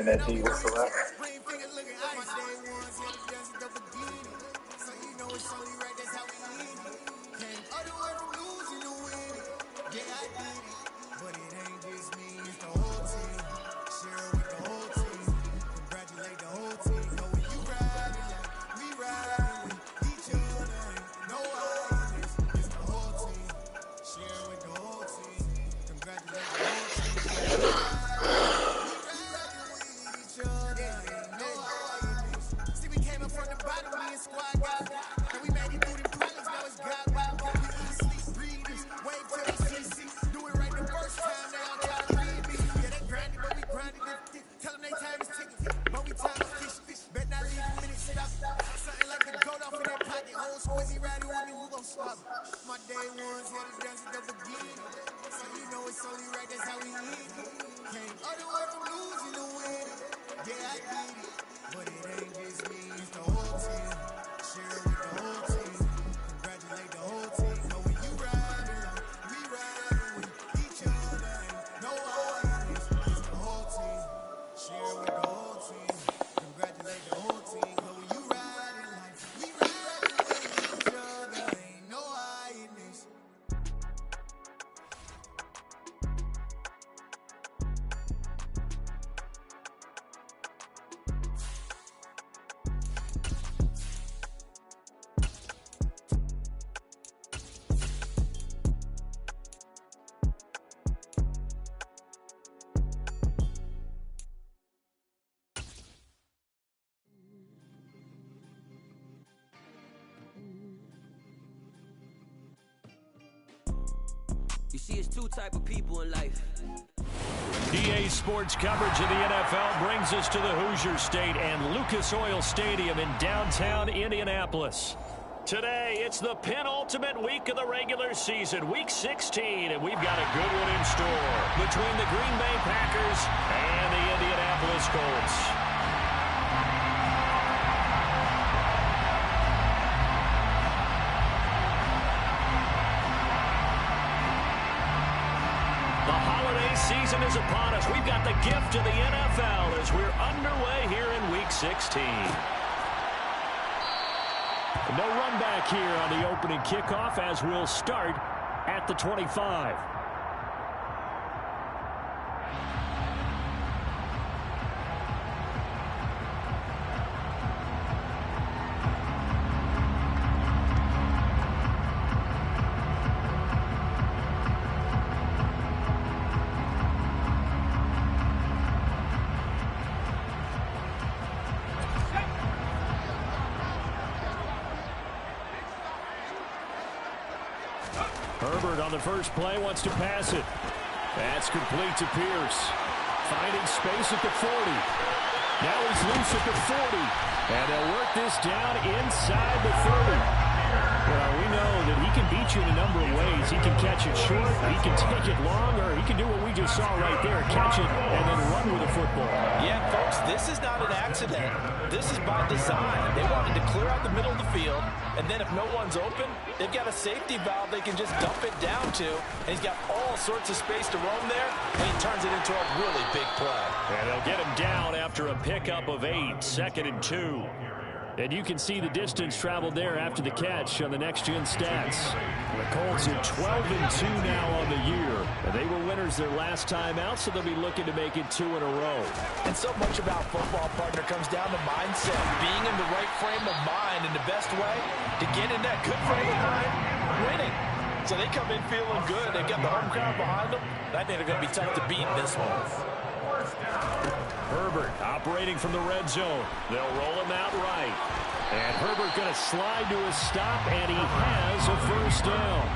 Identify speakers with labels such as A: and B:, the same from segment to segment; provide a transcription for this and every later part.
A: And that D whatsoever.
B: You see, it's two type of people in life.
C: DA Sports coverage of the NFL brings us to the Hoosier State and Lucas Oil Stadium in downtown Indianapolis. Today, it's the penultimate week of the regular season, Week 16, and we've got a good one in store between the Green Bay Packers and the Indianapolis Colts. Season is upon us. We've got the gift of the NFL as we're underway here in Week 16. No run back here on the opening kickoff as we'll start at the 25. Herbert on the first play wants to pass it. That's complete to Pierce. Finding space at the 40. Now he's loose at the 40. And they'll work this down inside the 30. Well, we know that he can beat you in a number of ways. He can catch it short, he can take it long, or he can do what we just saw right there, catch it and then run with the football.
D: Yeah, folks, this is not an accident. This is by design. They wanted to clear out the middle of the field, and then if no one's open, they've got a safety valve they can just dump it down to, and he's got all sorts of space to roam there, and he turns it into a really big play.
C: And they'll get him down after a pickup of 8, 2nd and 2. And you can see the distance traveled there after the catch on the next-gen stats. The Colts are 12-2 now on the year. And they were winners their last time out, so they'll be looking to make it 2 in a row.
D: And so much about football, partner, comes down to mindset. Being in the right frame of mind, and the best way to get in that good frame of mind, winning. So they come in feeling good. They've got the home crowd behind them. I think they're going to be tough to beat in this one.
C: Herbert operating from the red zone. They'll roll him out right. And Herbert going to slide to a stop, and he has a first down.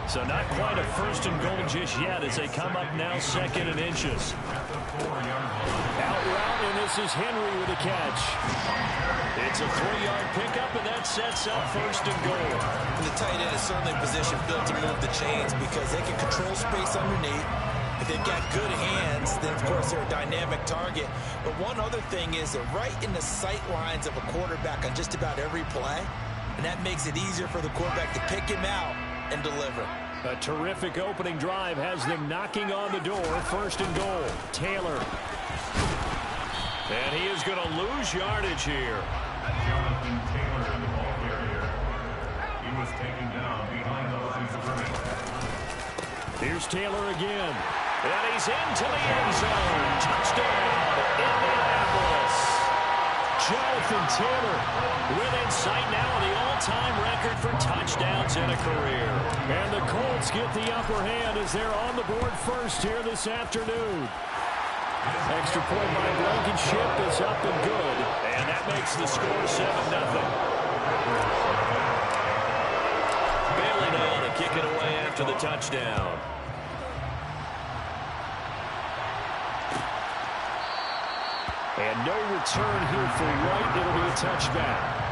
C: So not quite a first and goal just yet as they come up now 2nd and inches. Out route, and this is Henry with a catch. It's a 3-yard pickup, and that sets up 1st and goal.
D: The tight end is certainly a position built to move the chains because they can control space underneath. If they've got good hands, then, of course, they're a dynamic target. But one other thing is they're right in the sight lines of a quarterback on just about every play, and that makes it easier for the quarterback to pick him out and deliver.
C: A terrific opening drive has them knocking on the door. 1st and goal. Taylor. And he is going to lose yardage here.
A: Jonathan Taylor, the ball carrier. He was taken down behind the lines of scrimmage.
C: Here's Taylor again. And he's into the end zone. Touchdown, Indianapolis. Jonathan Taylor within sight now of the all-time record for touchdowns in a career. And the Colts get the upper hand as they're on the board first here this afternoon. Extra point by Blankenship is up and good. And that makes the score 7-0. Bailey now to kick it away after the touchdown. And no return here for Wright. It'll be a touchback.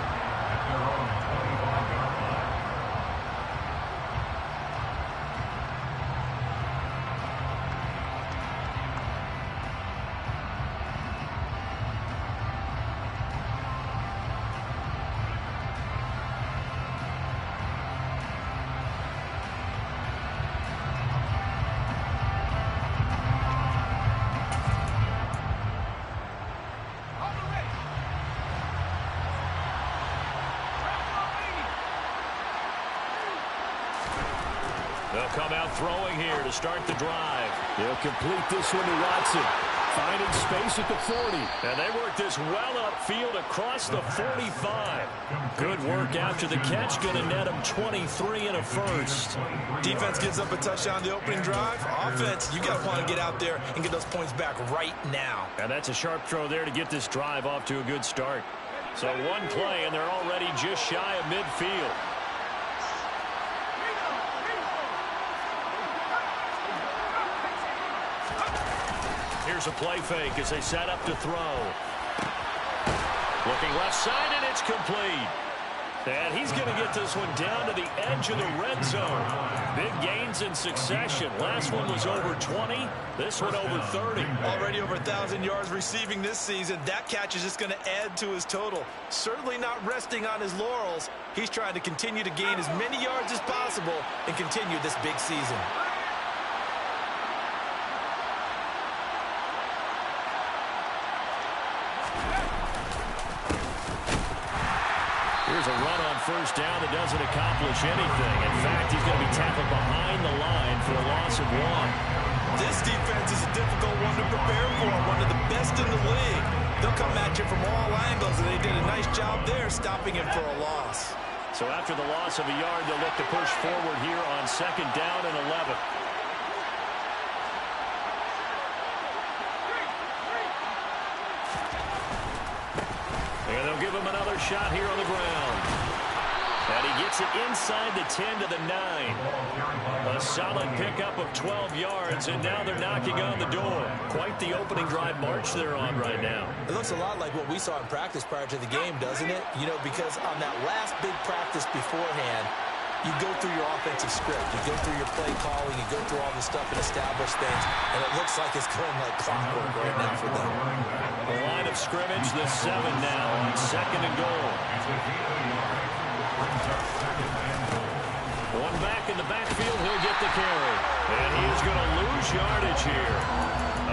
C: They'll come out throwing here to start the drive. They'll complete this one to Watson. Finding space at the 40. And they work this well upfield across the 45. Good work after the catch. Going to net them 23 and a first.
D: Defense gives up a touchdown on the opening drive. Offense, you got to want to get out there and get those points back right now.
C: And that's a sharp throw there to get this drive off to a good start. So one play, and they're already just shy of midfield. Here's a play fake as they set up to throw. Looking left side, and it's complete. And he's going to get this one down to the edge of the red zone. Big gains in succession. Last one was over 20. This one over 30.
D: Already over 1,000 yards receiving this season. That catch is just going to add to his total. Certainly not resting on his laurels. He's trying to continue to gain as many yards as possible and continue this big season.
C: Here's a run on first down that doesn't accomplish anything. In fact, he's going to be tackled behind the line for a loss of 1.
D: This defense is a difficult one to prepare for, one of the best in the league. They'll come at you from all angles, and they did a nice job there stopping him for a loss.
C: So after the loss of a yard, they'll look to push forward here on second down and 11. And they'll give him another shot here on the ground. And he gets it inside the 10 to the 9. A solid pickup of 12 yards, and now they're knocking on the door. Quite the opening drive march they're on right now.
D: It looks a lot like what we saw in practice prior to the game, doesn't it? You know, because on that last big practice beforehand, you go through your offensive script. You go through your play calling. You go through all the stuff and establish things. And it looks like it's going like clockwork right now for them.
C: The line of scrimmage, the 7 now on second and goal. One back in the backfield. He'll get the carry. And he is going to lose yardage here.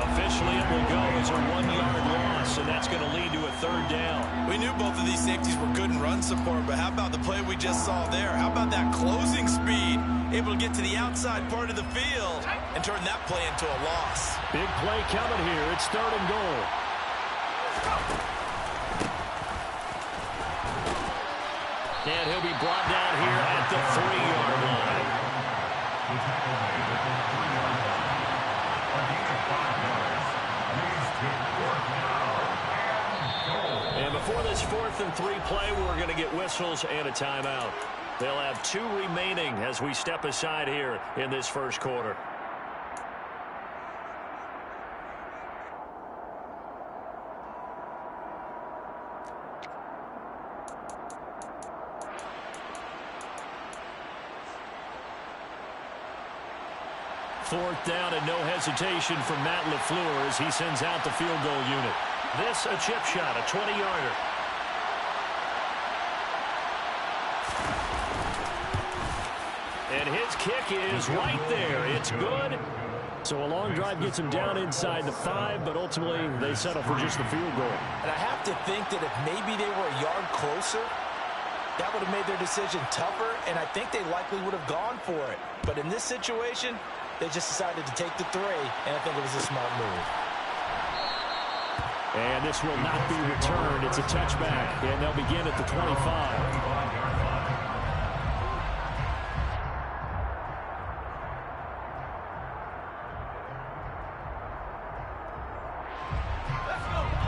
C: Officially, it will go as a 1-yard loss, and that's going to lead to a third down.
D: We knew both of these safeties were good in run support, but how about the play we just saw there? How about that closing speed, able to get to the outside part of the field and turn that play into a loss?
C: Big play coming here. It's third and goal. And he'll be brought down here at the 3-yard line. And before this 4th and 3 play, we're going to get whistles and a timeout. They'll have 2 remaining as we step aside here in this first quarter. Fourth down and no hesitation from Matt LaFleur as he sends out the field goal unit. This a chip shot, a 20-yarder. And his kick is right there. It's good. So a long drive gets them down inside the 5, but ultimately they settle for just the field goal.
D: And I have to think that if maybe they were a yard closer, that would have made their decision tougher, and I think they likely would have gone for it. But in this situation, they just decided to take the 3, and I think it was a smart move.
C: And this will not be returned. It's a touchback, and they'll begin at the 25.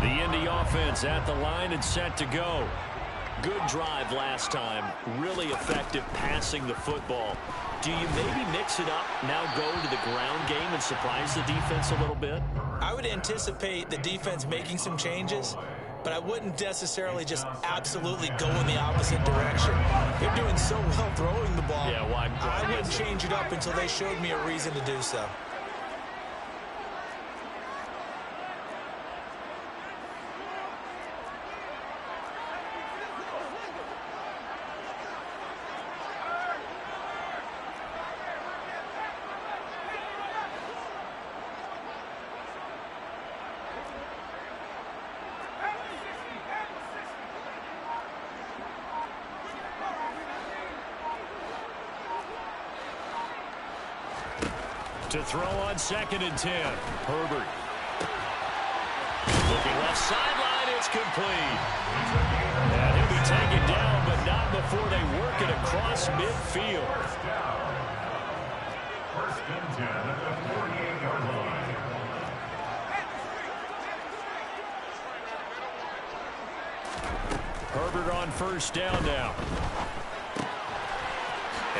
C: The Indy offense at the line and set to go.
E: Good drive last time. Really effective passing the football. Do you maybe mix it up, now go to the ground game and surprise the defense a little bit?
D: I would anticipate the defense making some changes, but I wouldn't necessarily just absolutely go in the opposite direction. They're doing so well throwing the ball.
E: Yeah, well,
D: I wouldn't change it up until they showed me a reason to do so.
C: To throw on 2nd and 10. Herbert. Looking left sideline. It's complete. And he'll be taken down, but not before they work it across midfield.
A: First and 10 at the 48-yard line.
C: Herbert on 1st down now.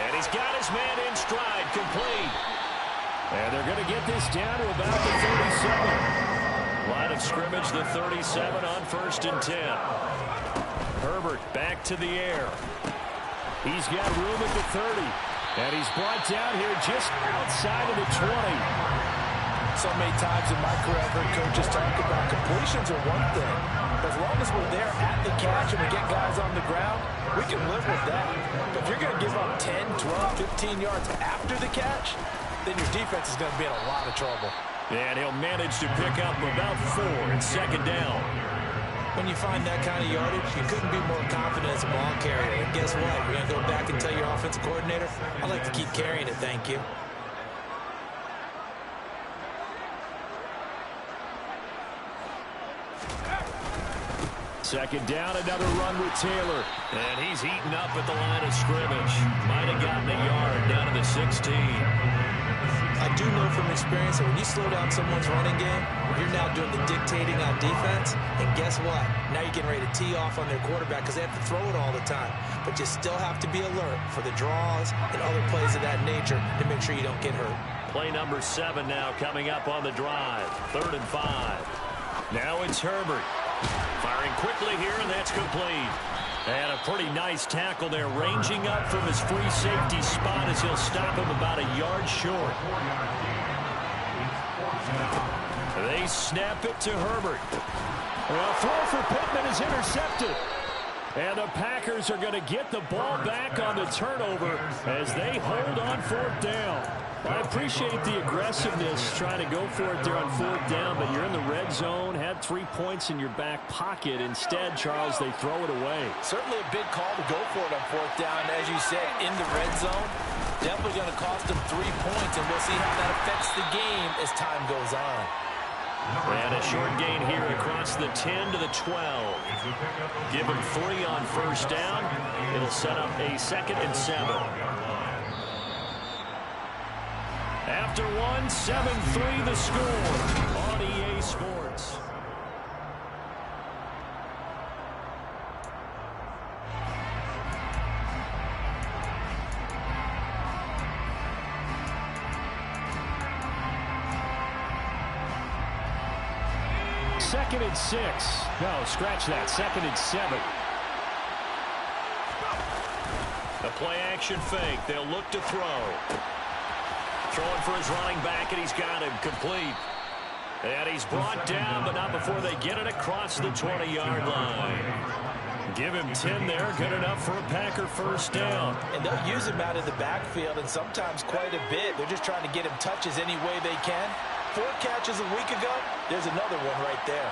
C: And he's got his man in stride. Complete. And they're going to get this down to about the 37. Line of scrimmage, the 37 on 1st and 10. Herbert back to the air. He's got room at the 30. And he's brought down here just outside of the 20.
D: So many times in my career I've heard coaches talk about completions are one thing. But as long as we're there at the catch and we get guys on the ground, we can live with that. But if you're going to give up 10, 12, 15 yards after the catch, then your defense is going to be in a lot of trouble.
C: And he'll manage to pick up about 4 in 2nd down.
D: When you find that kind of yardage, you couldn't be more confident as a ball carrier. And guess what? You're going to go back and tell your offensive coordinator, I'd like to keep carrying it, thank you.
C: Second down, another run with Taylor. And he's eaten up at the line of scrimmage. Might have gotten a yard down to the 16.
D: I do know from experience that when you slow down someone's running game, you're now doing the dictating on defense. And guess what? Now you're getting ready to tee off on their quarterback because they have to throw it all the time. But you still have to be alert for the draws and other plays of that nature to make sure you don't get hurt.
C: Play number 7 now coming up on the drive. 3rd and 5. Now it's Herbert. Firing quickly here, and that's complete. And a pretty nice tackle there, ranging up from his free safety spot as he'll stop him about a yard short. They snap it to Herbert. Well, throw for Pittman is intercepted. And the Packers are going to get the ball back on the turnover as they hold on 4th down. I appreciate the aggressiveness trying to go for it there on 4th down, but you're in the red zone, had 3 points in your back pocket. Instead, Charles, they throw it away.
D: Certainly a big call to go for it on 4th down. As you said, in the red zone, definitely going to cost them 3 points, and we'll see how that affects the game as time goes on.
C: And a short gain here across the 10 to the 12. Give them 3 on 1st down. It'll set up a 2nd and 7. After 1, 7-3 the score on EA Sports. Second and 6. No, scratch that. 2nd and 7. The play-action fake. They'll look to throw. Throwing for his running back, and he's got him complete. And he's brought down, but not before they get it across the 20-yard line. Give him 10 there. Good enough for a Packer first down.
D: And they'll use him out of the backfield, and sometimes quite a bit. They're just trying to get him touches any way they can. 4 catches a week ago. There's another one right there.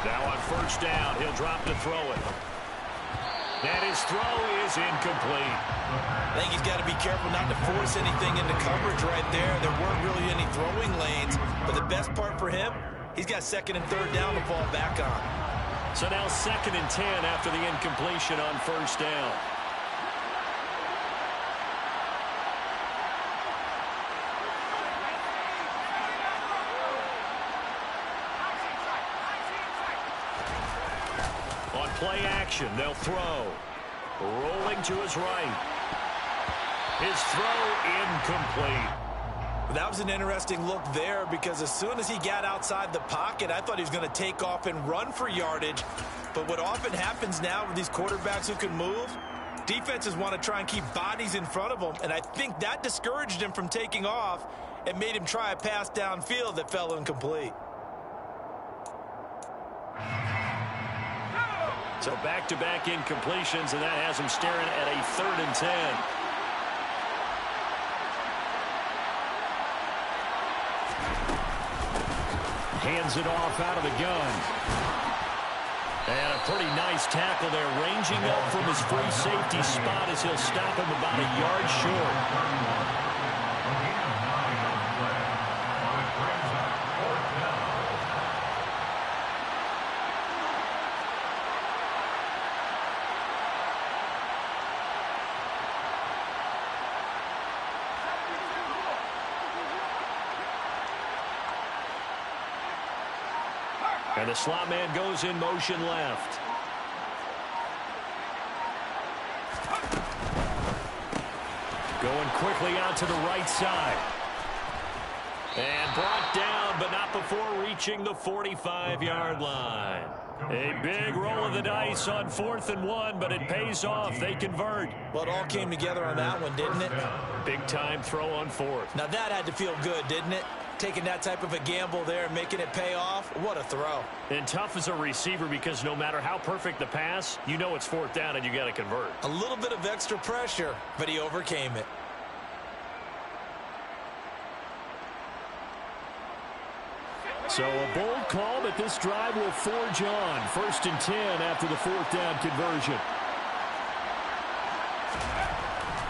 C: Now on first down, he'll drop to throw it. And his throw is incomplete.
D: I think he's got to be careful not to force anything into coverage right there. There weren't really any throwing lanes, but the best part for him, he's got 2nd and 3rd down to fall back on.
C: So now 2nd and 10 after the incompletion on first down. On play action, they'll throw. Rolling to his right. His throw incomplete.
D: That was an interesting look there because as soon as he got outside the pocket, I thought he was going to take off and run for yardage. But what often happens now with these quarterbacks who can move, defenses want to try and keep bodies in front of them, and I think that discouraged him from taking off and made him try a pass downfield that fell incomplete.
C: So back-to-back incompletions, and that has him staring at a 3rd and 10. Hands it off out of the gun. And a pretty nice tackle there, ranging up from his free safety spot as he'll stop him about a yard short. And the slot man goes in motion left. Going quickly out to the right side. And brought down, but not before reaching the 45-yard line. A big roll of the dice on 4th and 1, but it pays off. They convert.
D: Well, it all came together on that one, didn't it?
C: Big-time throw on 4th.
D: Now that had to feel good, didn't it? Taking that type of a gamble there and making it pay off. What a throw.
C: And tough as a receiver because no matter how perfect the pass, you know it's 4th down and you got to convert.
D: A little bit of extra pressure, but he overcame it.
C: So a bold call that this drive will forge on. 1st and 10 after the 4th down conversion.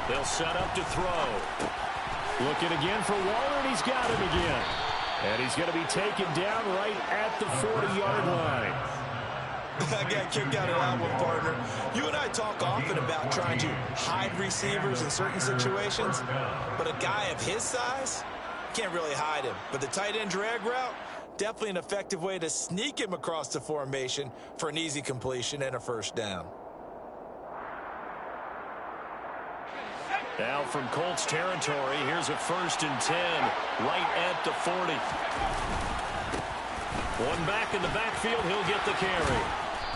C: They'll set up to throw. Looking again for Waller, and he's got him again. And he's going to be taken down right at the 40-yard line.
D: I got kicked out of that one, partner. You and I talk often about trying to hide receivers in certain situations, but a guy of his size can't really hide him. But the tight end drag route, definitely an effective way to sneak him across the formation for an easy completion and a first down.
C: Now from Colts territory, here's a 1st and 10, right at the 40. One back in the backfield, he'll get the carry.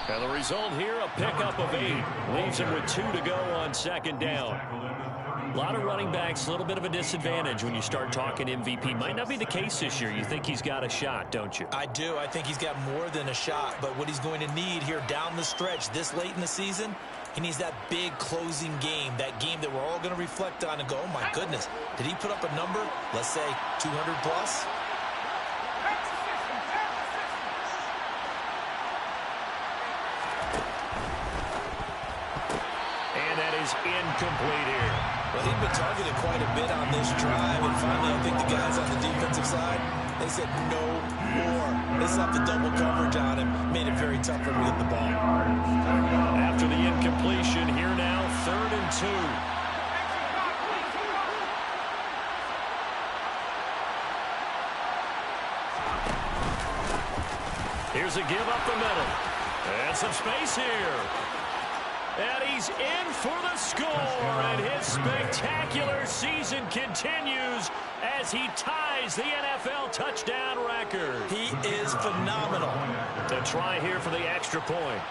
C: And the result here, a pickup of 8. Leaves him with 2 to go on 2nd down. A lot of running backs, a little bit of a disadvantage when you start talking MVP. Might not be the case this year. You think he's got a shot, don't you?
D: I do. I think he's got more than a shot. But what he's going to need here down the stretch this late in the season, he needs that big closing game, that game that we're all going to reflect on and go, oh, my goodness, did he put up a number, let's say 200 plus?
C: And that is incomplete here.
D: Well, he'd been targeted quite a bit on this drive, and finally I think the guys on the defensive side, they said no more. They slapped the double coverage on him, made it very tough for him to get the ball.
C: After the incompletion, here now, 3rd and 2. Here's a give up the middle. And some space here. And he's in for the score, and his spectacular season continues as he ties the NFL touchdown record.
D: He is phenomenal.
C: The try here for the extra point.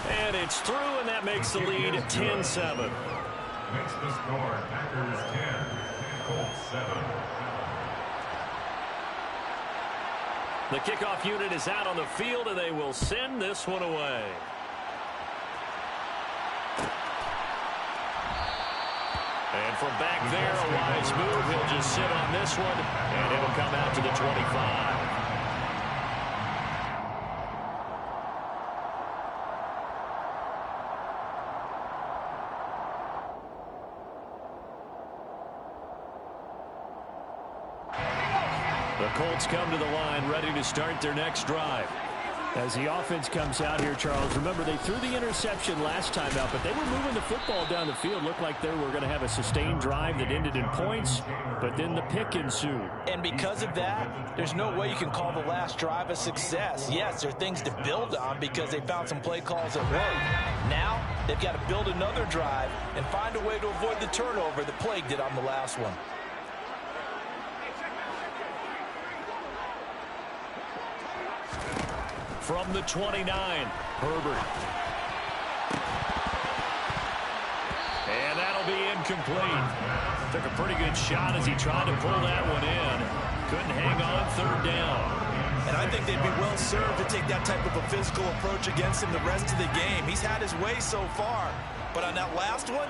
C: And it's through, and that makes the lead 10-7.
A: Makes the score Packers 10, Colts 7.
C: The kickoff unit is out on the field, and they will send this one away. And from back there, a wise move. He'll just sit on this one, and it'll come out to the 25. The Colts come to the line, ready to start their next drive. As the offense comes out here, Charles, remember they threw the interception last time out, but they were moving the football down the field. Looked like they were going to have a sustained drive that ended in points, but then the pick ensued.
D: And because of that, there's no way you can call the last drive a success. Yes, there are things to build on because they found some play calls that worked. Now, they've got to build another drive and find a way to avoid the turnover that plagued it on the last one.
C: From the 29, Herbert. And that'll be incomplete. Took a pretty good shot as he tried to pull that one in. Couldn't hang on third down.
D: And I think they'd be well served to take that type of a physical approach against him the rest of the game. He's had his way so far. But on that last one,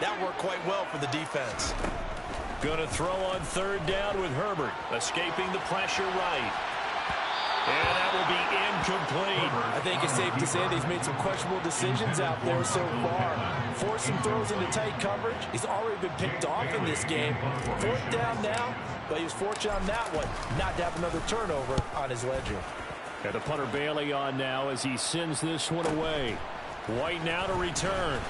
D: that worked quite well for the defense.
C: Going to throw on third down with Herbert. Escaping the pressure right. And that will be incomplete.
D: I think it's safe to say that he's made some questionable decisions out there so far. Forced some throws into tight coverage. He's already been picked off in this game. Fourth down now, but he was fortunate on that one not to have another turnover on his ledger.
C: And the punter Bailey on now as he sends this one away. White now to return.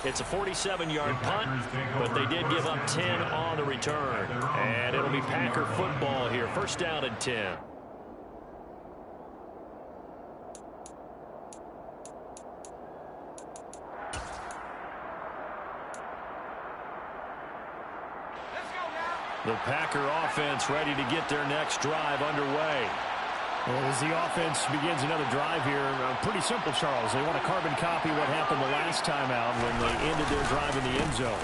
C: It's a 47-yard punt, but they did give up 10 on the return. And it'll be Packer football here. First down and 10. The Packer offense ready to get their next drive underway. As the offense begins another drive here, pretty simple, Charles. They want to carbon copy what happened the last time out when they ended their drive in the end zone.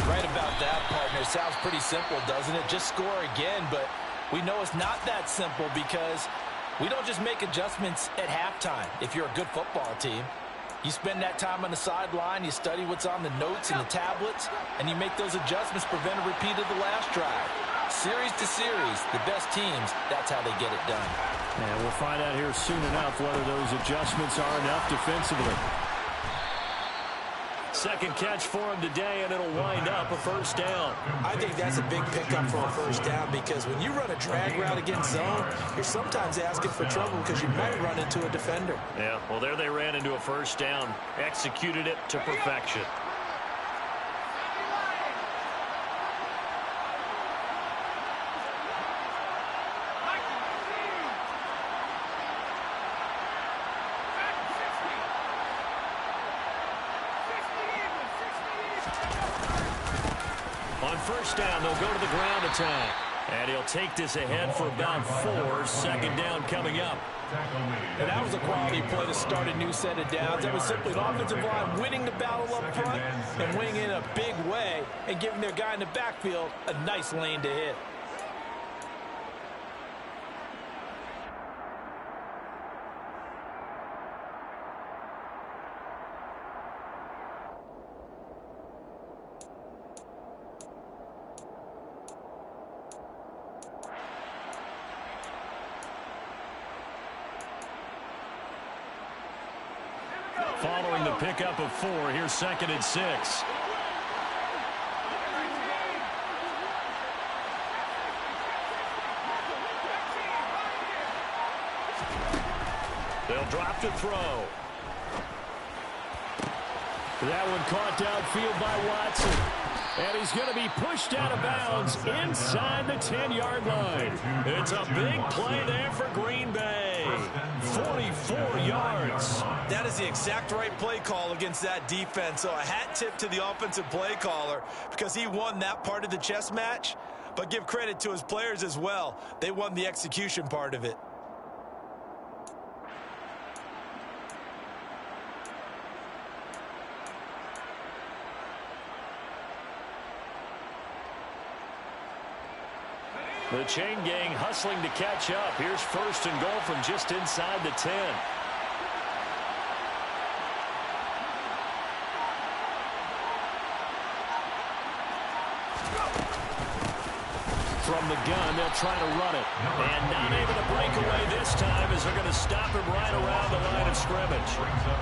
D: Right about that, partner. Sounds pretty simple, doesn't it? Just score again, but we know it's not that simple because we don't just make adjustments at halftime if you're a good football team. You spend that time on the sideline, you study what's on the notes and the tablets, and you make those adjustments, prevent a repeat of the last drive. Series to series, the best teams, that's how they get it done.
C: And we'll find out here soon enough whether those adjustments are enough defensively. Second catch for him today, and it'll wind up a first down.
D: I think that's a big pickup for a first down because when you run a drag route against zone, you're sometimes asking for trouble because you might run into a defender.
C: Yeah, well, there they ran into a first down. Executed it to perfection. On first down, they'll go to the ground attack. And he'll take this ahead for about 4. Second down coming up.
D: And that was a quality play to start a new set of downs. That was simply an offensive line winning the battle up front and winning in a big way and giving their guy in the backfield a nice lane to hit.
C: Following the pickup of 4, here's second and 6. They'll drop to throw. That one caught downfield by Watson. And he's going to be pushed out of bounds inside the 10-yard line. It's a big play there for Green Bay. 44 yards.
D: That is the exact right play call against that defense. So a hat tip to the offensive play caller because he won that part of the chess match. But give credit to his players as well. They won the execution part of it.
C: The chain gang hustling to catch up. Here's first and goal from just inside the 10. From the gun, they'll try to run it. And not able to break away this time as they're going to stop him right around the line of scrimmage.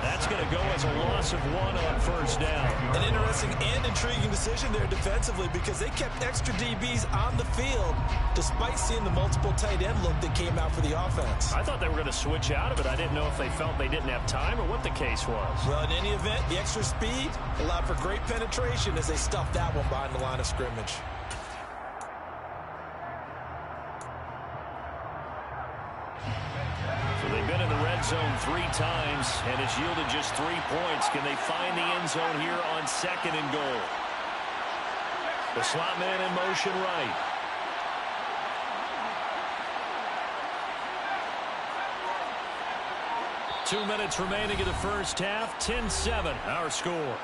C: That's going to go as a loss of 1 on first down.
D: An interesting and intriguing decision there defensively because they kept extra DBs on the field despite seeing the multiple tight end look that came out for the offense.
C: I thought they were going to switch out of it. I didn't know if they felt they didn't have time or what the case was.
D: Well, in any event, the extra speed allowed for great penetration as they stuffed that one behind the line of scrimmage.
C: They've been in the red zone 3 times, and it's yielded just 3 points. Can they find the end zone here on second and goal? The slot man in motion right. Two minutes remaining in the first half. 10-7, our score.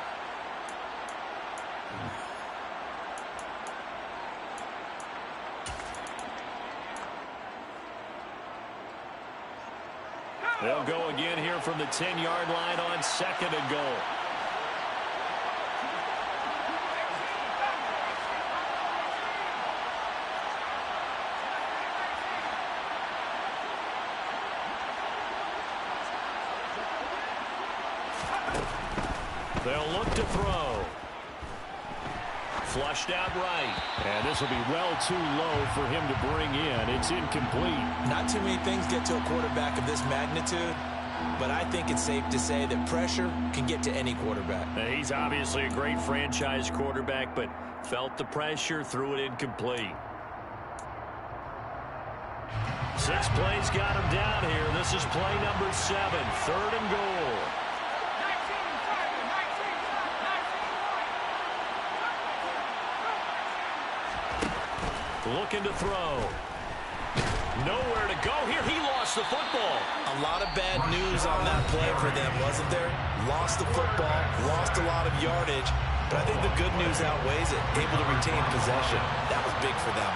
C: They'll go again here from the 10-yard line on second and goal. They'll look to throw. Flushed out right. And this will be well too low for him to bring in. It's incomplete.
D: Not too many things get to a quarterback of this magnitude, but I think it's safe to say that pressure can get to any quarterback.
C: He's obviously a great franchise quarterback, but felt the pressure, threw it incomplete. 6 plays got him down here. This is play number 7, third and goal. Looking to throw. Nowhere to go here. He lost the football.
D: A lot of bad news on that play for them, wasn't there? Lost the football, lost a lot of yardage, but I think the good news outweighs it. Able to retain possession. That was big for them.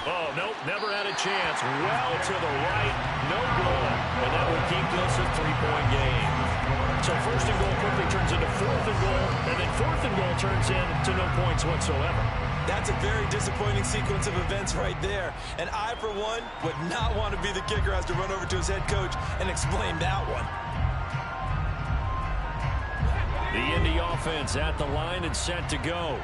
C: Oh, nope, never had a chance. Well to the right, no good. And that will keep this a 3-point game. So first and goal quickly turns into fourth and goal, and then fourth and goal turns into no points whatsoever.
D: That's a very disappointing sequence of events right there. And I, for one, would not want to be the kicker as to run over to his head coach and explain that one.
C: The Indy offense at the line and set to go.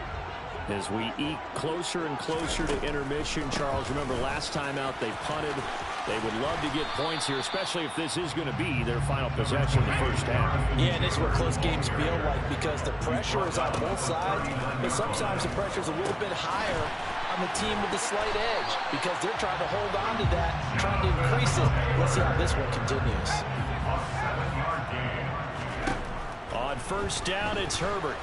C: As we eke closer and closer to intermission, Charles, remember last time out they punted. They would love to get points here, especially if this is going to be their final possession in the first half.
D: Yeah, and this is what close games feel like because the pressure is on both sides, but sometimes the pressure is a little bit higher on the team with the slight edge because they're trying to hold on to that, trying to increase it. Let's see how this one continues.
C: On first down, it's Herbert.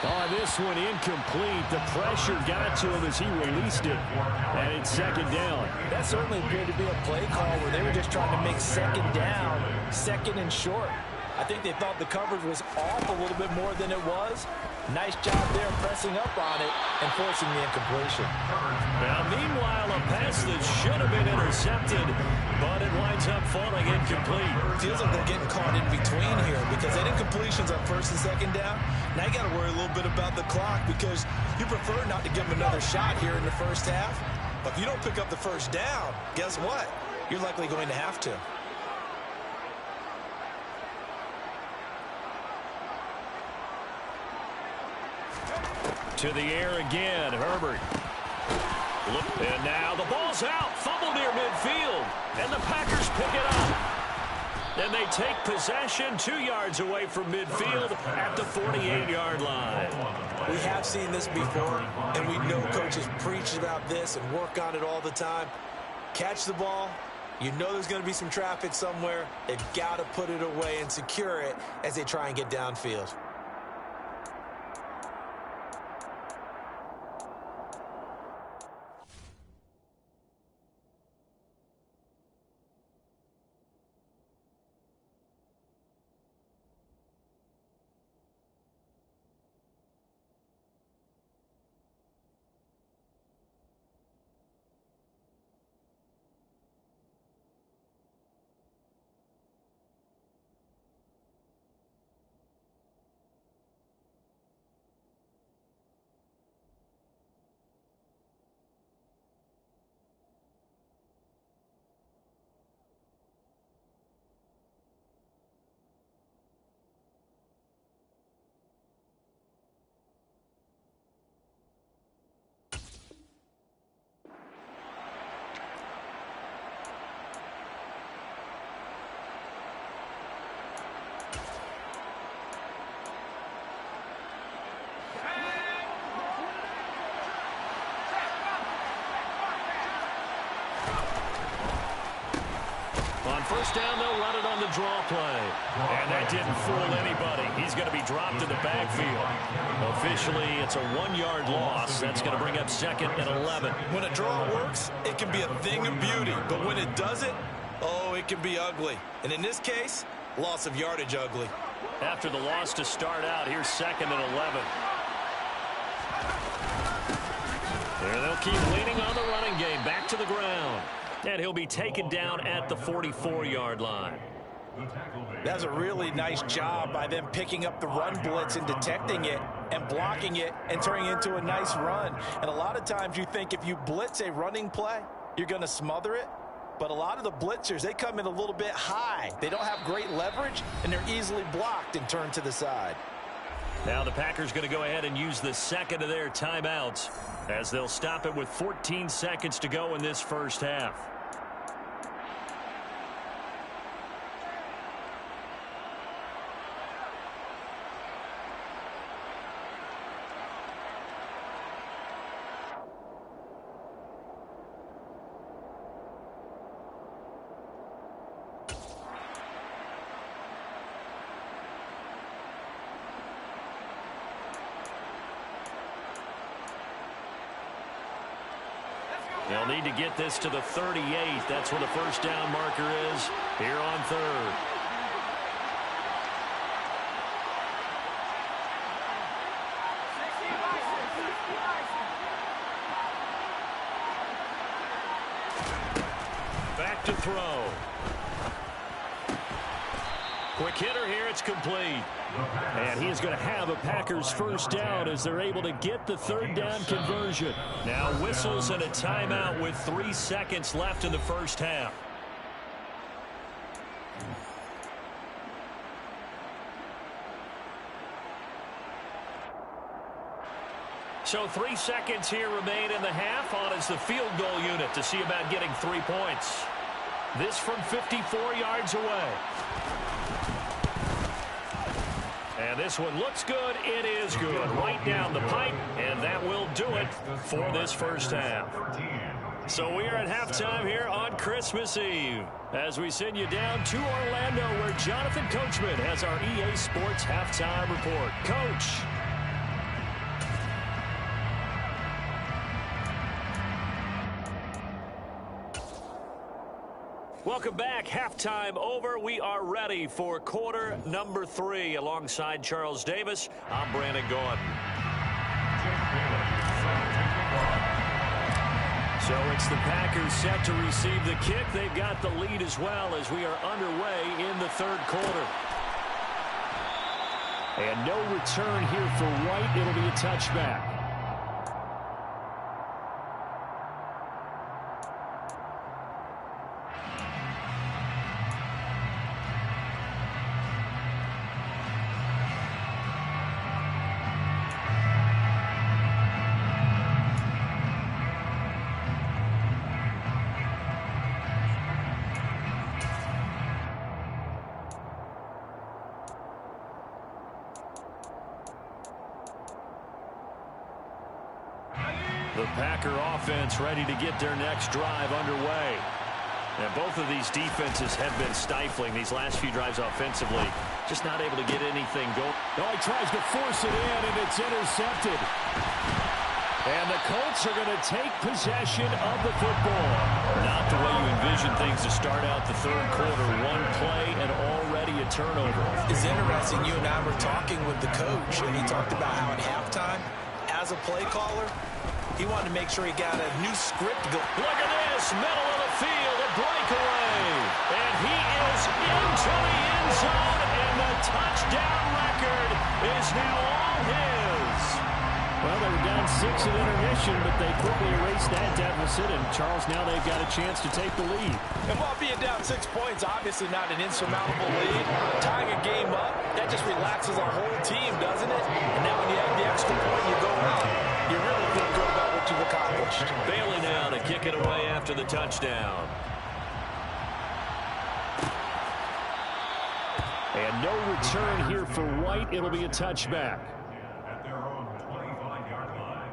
C: Oh, this one incomplete. The pressure got to him as he released it. And it's second down.
D: That certainly appeared to be a play call where they were just trying to make second down, second and short. I think they thought the coverage was off a little bit more than it was. Nice job there pressing up on it and forcing the incompletion.
C: Now, meanwhile, a pass that should have been intercepted, but it winds up falling incomplete.
D: Feels like they're getting caught in between here because they had incompletions on first and second down. Now you got to worry a little bit about the clock because you prefer not to give them another shot here in the first half. But if you don't pick up the first down, guess what? You're likely going to have to.
C: To the air again, Herbert. And now the ball's out. Fumble near midfield. And the Packers pick it up. And they take possession 2 yards away from midfield at the 48-yard line.
D: We have seen this before, and we know coaches preach about this and work on it all the time. Catch the ball. You know there's going to be some traffic somewhere. They've got to put it away and secure it as they try and get downfield.
C: first down, they'll run it on the draw play. And that didn't fool anybody. He's going to be dropped in the backfield. Officially, it's a 1-yard loss. That's going to bring up 2nd and 11.
D: When a draw works, it can be a thing of beauty. But when it doesn't, oh, it can be ugly. And in this case, loss of yardage ugly.
C: After the loss to start out, here's 2nd and 11. There they'll keep leaning on the running game. Back to the ground. And he'll be taken down at the 44-yard line.
D: That's a really nice job by them picking up the run blitz and detecting it and blocking it and turning it into a nice run. And a lot of times you think if you blitz a running play, you're going to smother it. But a lot of the blitzers, they come in a little bit high. They don't have great leverage, and they're easily blocked and turned to the side.
C: Now the Packers going to go ahead and use the second of their timeouts as they'll stop it with 14 seconds to go in this first half. They'll need to get this to the 38. That's where the first down marker is here on 3rd. Back to throw. Quick hitter here. It's complete. And he is going to have a Packers first down as they're able to get the 3rd down conversion. Now whistles and a timeout with 3 seconds left in the first half. So 3 seconds here remain in the half. On is the field goal unit to see about getting 3 points. This from 54 yards away. And this one looks good. It is good. Right down the pipe, and that will do it for this first half. So we are at halftime here on Christmas Eve as we send you down to Orlando where Jonathan Coachman has our EA Sports halftime report. Coach. Welcome back. Halftime over. We are ready for quarter number 3. Alongside Charles Davis, I'm Brandon Gordon. So it's the Packers set to receive the kick. They've got the lead as well as we are underway in the 3rd quarter. And no return here for White. It'll be a touchback. The Packer offense ready to get their next drive underway. And both of these defenses have been stifling these last few drives offensively. Just not able to get anything going. Oh, he tries to force it in, and it's intercepted. And the Colts are going to take possession of the football. Not the way you envision things to start out the 3rd quarter. One play and already a turnover.
D: It's interesting. You and I were talking with the coach, and he talked about how at halftime, as a play caller, he wanted to make sure he got a new script going.
C: Look at this, middle of the field, a breakaway. And he is into the end zone, and the touchdown record is now all his. Well, they were down 6 at intermission, but they quickly erased that deficit, and Charles, now they've got a chance to take the lead.
D: And while being down 6 points, obviously not an insurmountable lead, tying a game up, that just relaxes our whole team, doesn't it? And now when you have the extra point, you go out, you really feel good about what you've accomplished.
C: Bailey now to kick it away after the touchdown. And no return here for White. It'll be a touchback.
A: At their own 25-yard line.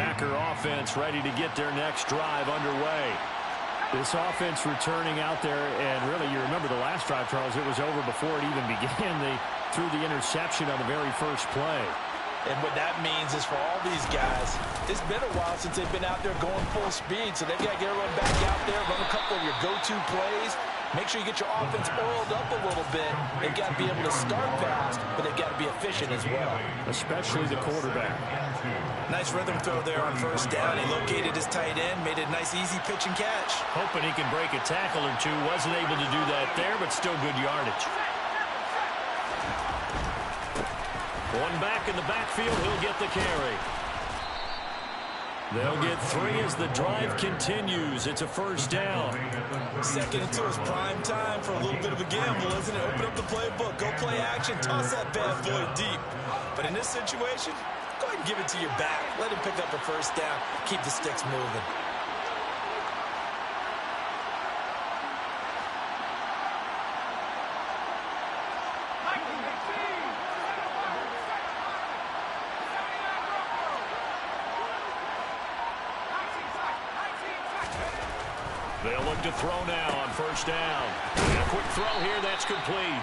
C: Packer offense ready to get their next drive underway. This offense returning out there, and really, you remember the last drive, Charles, it was over before it even began. They threw the interception on the very first play.
D: And what that means is for all these guys, it's been a while since they've been out there going full speed, so they've got to get everyone back out there, run a couple of your go-to plays. Make sure you get your offense oiled up a little bit. They've got to be able to start fast, but they've got to be efficient as well.
C: Especially the quarterback.
D: Nice rhythm throw there on first down. He located his tight end, made a nice easy pitch and catch.
C: Hoping he can break a tackle or two. Wasn't able to do that there, but still good yardage. One back in the backfield, he'll get the carry. They'll get 3 as the drive continues. It's a first down.
D: 2nd and 2 is prime time for a little bit of a gamble, isn't it? Open up the playbook, go play action, toss that bad boy deep. But in this situation, go ahead and give it to your back. Let him pick up a first down. Keep the sticks moving.
C: They'll look to throw now on first down. And a quick throw here, that's complete.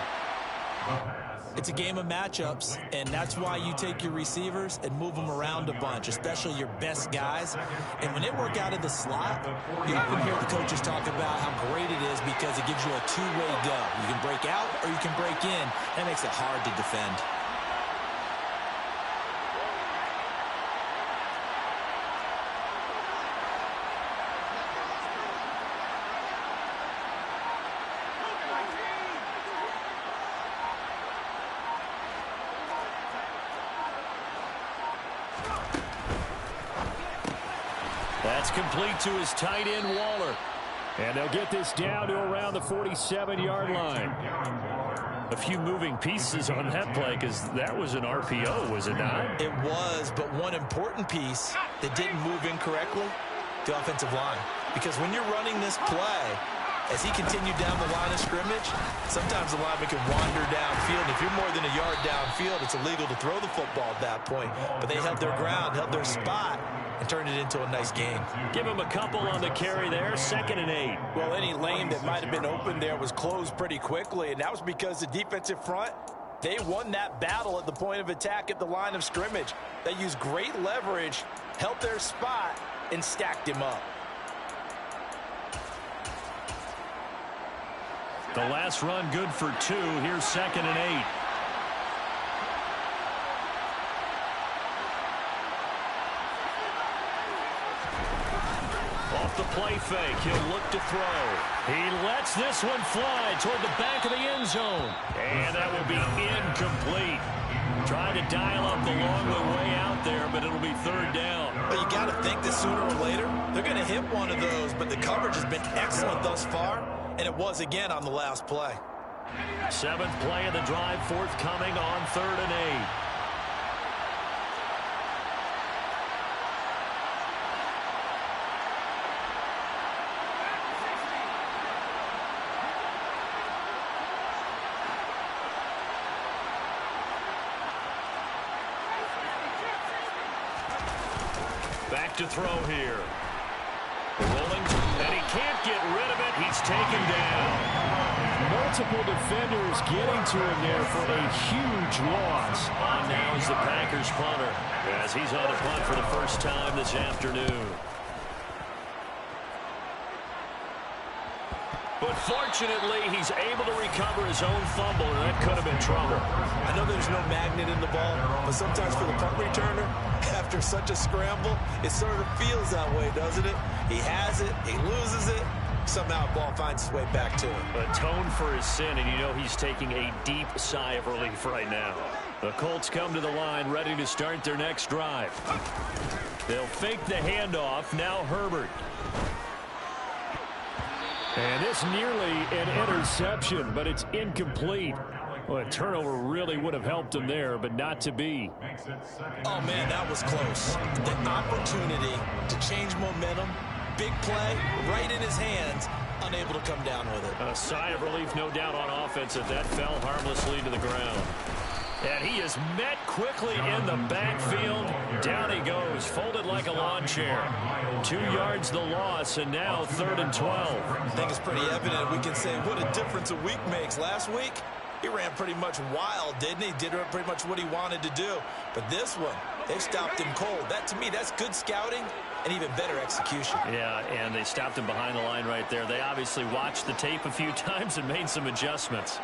D: It's a game of matchups, and that's why you take your receivers and move them around a bunch, especially your best guys. And when they work out of the slot, you often hear the coaches talk about how great it is because it gives you a two-way go. You can break out or you can break in. That makes it hard to defend.
C: That's complete to his tight end, Waller. And they'll get this down to around the 47-yard line. A few moving pieces on that play because that was an RPO, was it not?
D: It was, but one important piece that didn't move incorrectly, the offensive line. Because when you're running this play, as he continued down the line of scrimmage, sometimes the lineman can wander downfield. If you're more than a yard downfield, it's illegal to throw the football at that point. But they held their ground, held their spot, and turned it into a nice game.
C: Give him a couple on the carry there, 2nd and 8.
D: Well, any lane that might have been open there was closed pretty quickly, and that was because the defensive front, they won that battle at the point of attack at the line of scrimmage. They used great leverage, held their spot, and stacked him up.
C: The last run good for 2. Here's 2nd and 8. Off the play fake, he'll look to throw. He lets this one fly toward the back of the end zone. And that will be incomplete. Trying to dial up the long way out there, but it'll be 3rd down.
D: But you got to think that sooner or later, they're going to hit one of those, but the coverage has been excellent thus far, and it was again on the last play.
C: 7th play of the drive, forthcoming on 3rd and 8. Back to throw here. Rolling, and he can't get rid of it. He's taken down. Multiple defenders getting to him there for a huge loss. On now is the Packers punter as he's on the punt for the first time this afternoon. But fortunately, he's able to recover his own fumble, and that could have been trouble.
D: I know there's no magnet in the ball, but sometimes for the punt returner, after such a scramble, it sort of feels that way, doesn't it? He has it, he loses it, somehow the ball finds its way back to him.
C: Atone for his sin, and you know he's taking a deep sigh of relief right now. The Colts come to the line, ready to start their next drive. They'll fake the handoff, now Herbert. And this nearly an interception, but it's incomplete. Well, a turnover really would have helped him there, but not to be.
D: Oh, man, that was close. The opportunity to change momentum, big play, right in his hands, unable to come down with it.
C: A sigh of relief, no doubt, on offense, if that fell harmlessly to the ground. And he is met quickly in the backfield. Down he goes, folded like a lawn chair. 2 yards the loss, and now 3rd and 12.
D: I think it's pretty evident. We can say what a difference a week makes. Last week, he ran pretty much wild, didn't he? Did pretty much what he wanted to do. But this one, they stopped him cold. That, to me, that's good scouting and even better execution.
C: Yeah, and they stopped him behind the line right there. They obviously watched the tape a few times and made some adjustments.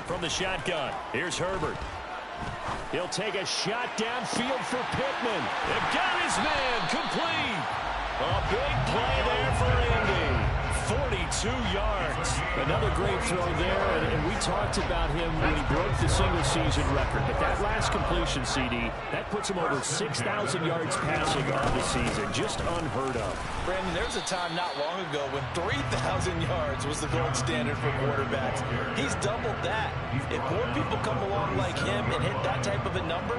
C: From the shotgun, here's Herbert. He'll take a shot downfield for Pittman. They've got his man complete. A big play there for Andy. 42 yards. Another great throw there, and we talked about him when he broke the single-season record. But that last completion, CD, that puts him over 6,000 yards passing on the season. Just unheard of.
D: Brandon, there was a time not long ago when 3,000 yards was the gold standard for quarterbacks. He's doubled that. If more people come along like him and hit that type of a number,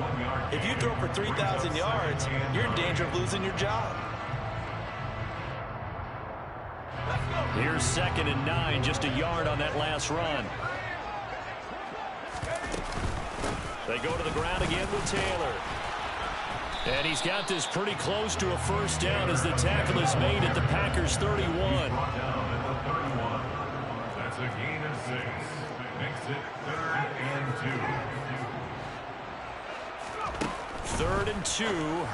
D: if you throw for 3,000 yards, you're in danger of losing your job.
C: Here's 2nd and 9, just a yard on that last run. They go to the ground again with Taylor. And he's got this pretty close to a first down as the tackle is made at the Packers' 31.
A: That's a gain of 6. Makes it 3rd and 2.
C: 3rd and 2,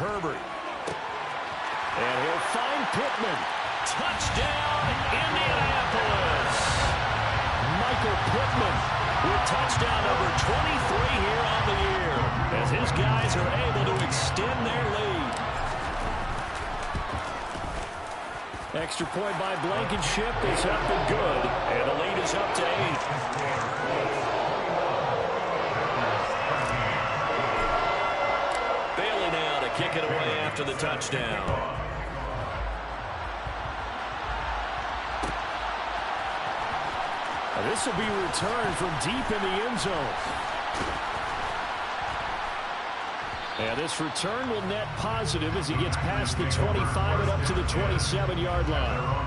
C: Herbert. And he'll find Pittman. Touchdown, Indianapolis. Michael Pittman with touchdown number 23 here on the year, as his guys are able to extend their lead. Extra point by Blankenship is up and good, and the lead is up to 8. Bailey now to kick it away after the touchdown. This will be returned from deep in the end zone. And this return will net positive as he gets past the 25 and up to the 27-yard line.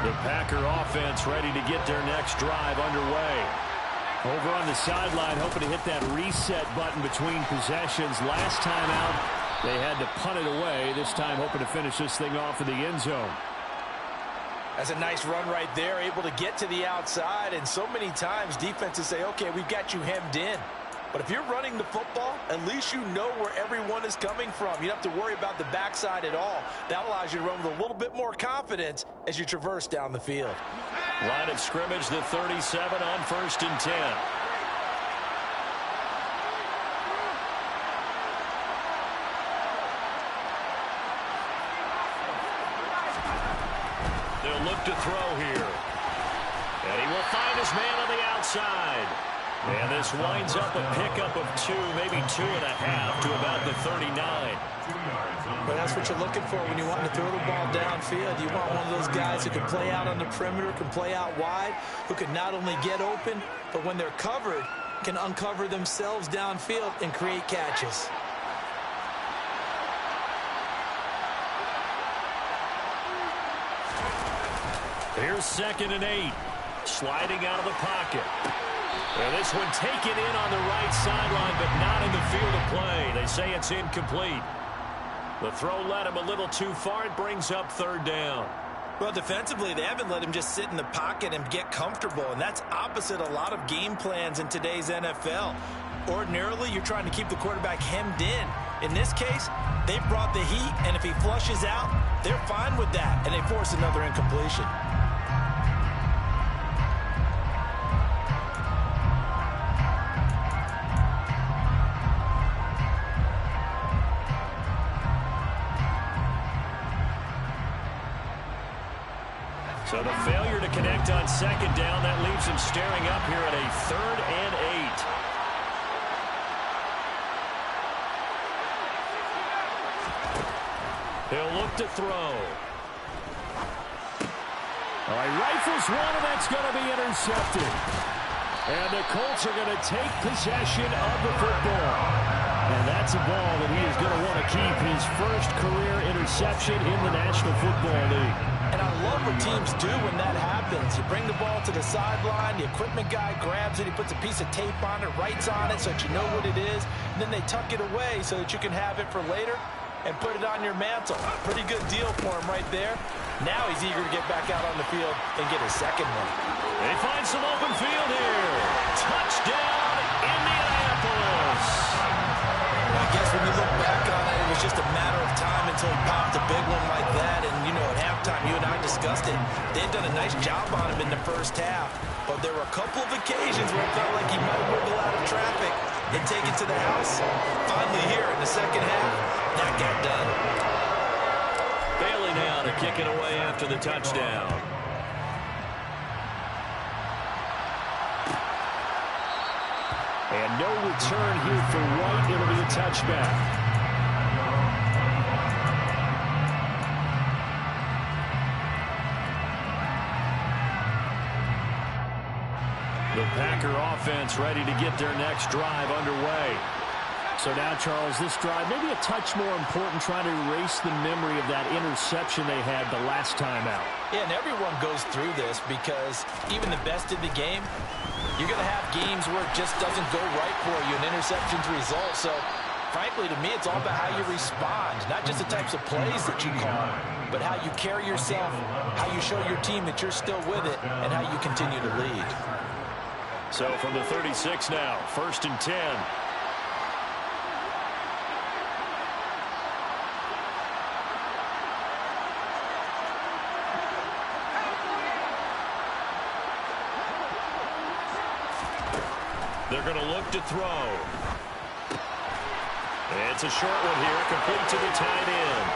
C: The Packer offense ready to get their next drive underway. Over on the sideline, hoping to hit that reset button between possessions. Last time out, they had to punt it away. This time, hoping to finish this thing off in the end zone.
D: That's a nice run right there, able to get to the outside. And so many times, defenses say, okay, we've got you hemmed in. But if you're running the football, at least you know where everyone is coming from. You don't have to worry about the backside at all. That allows you to run with a little bit more confidence as you traverse down the field.
C: Line of scrimmage, the 37 on 1st and 10. They'll look to throw here. And he will find his man on the outside. And this winds up a pickup of 2, maybe 2.5 to about the 39.
D: But that's what you're looking for when you want to throw the ball downfield. You want one of those guys who can play out on the perimeter, can play out wide, who can not only get open, but when they're covered, can uncover themselves downfield and create catches.
C: Here's 2nd and 8. Sliding out of the pocket. And this one taken in on the right sideline, but not in the field of play. They say it's incomplete. The throw led him a little too far. It brings up 3rd down.
D: Well, defensively, they haven't let him just sit in the pocket and get comfortable, and that's opposite a lot of game plans in today's NFL. Ordinarily, you're trying to keep the quarterback hemmed in. In this case, they brought the heat, and if he flushes out, they're fine with that, and they force another incompletion.
C: So the failure to connect on second down, that leaves him staring up here at a 3rd and 8. He'll look to throw. All right, rifles one, and that's going to be intercepted. And the Colts are going to take possession of the football. And that's a ball that he is going to want to keep, his first career interception in the National Football League.
D: And I love what teams do when that happens. You bring the ball to the sideline, the equipment guy grabs it, he puts a piece of tape on it, writes on it so that you know what it is, and then they tuck it away so that you can have it for later and put it on your mantle. Pretty good deal for him right there. Now he's eager to get back out on the field and get his second one.
C: They find some open field here. Touchdown, Indianapolis.
D: I guess when you look back on it, it was just a matter of time until he popped a big one like that. And, you know, at halftime, you and I discussed it. They'd done a nice job on him in the first half. But there were a couple of occasions where it felt like he might wiggle out of traffic and take it to the house. Finally here in the second half, that got done.
C: Bailey now to kick it away after the touchdown. And no return here for White. It'll be a touchback. The Packer offense ready to get their next drive underway. So now, Charles, this drive maybe a touch more important, trying to erase the memory of that interception they had the last time out.
D: Yeah, and everyone goes through this because even the best in the game, you're going to have games where it just doesn't go right for you, and interceptions result. So, frankly, to me, it's all about how you respond, not just the types of plays that you call, but how you carry yourself, how you show your team that you're still with it, and how you continue to lead.
C: So from the 36 now, 1st and 10. They're going to look to throw. It's a short one here, complete to the tight end.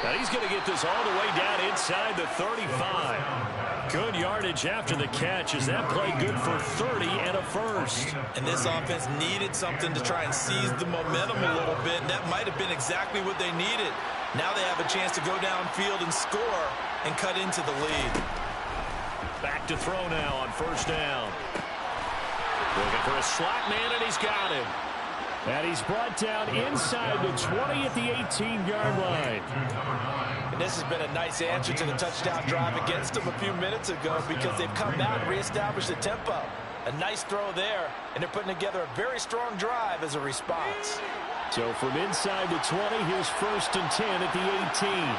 C: Now he's going to get this all the way down inside the 35. Good yardage after the catch. Is that play good for 30 and a first?
D: And this offense needed something to try and seize the momentum a little bit, and that might have been exactly what they needed. Now they have a chance to go downfield and score and cut into the lead.
C: Back to throw now on 1st down. Looking for a slot man, and he's got him. And he's brought down inside the 20 at the 18-yard line.
D: And this has been a nice answer to the touchdown drive against them a few minutes ago because they've come out and reestablished the tempo. A nice throw there, and they're putting together a very strong drive as a response.
C: So from inside the 20, here's 1st and 10 at the 18.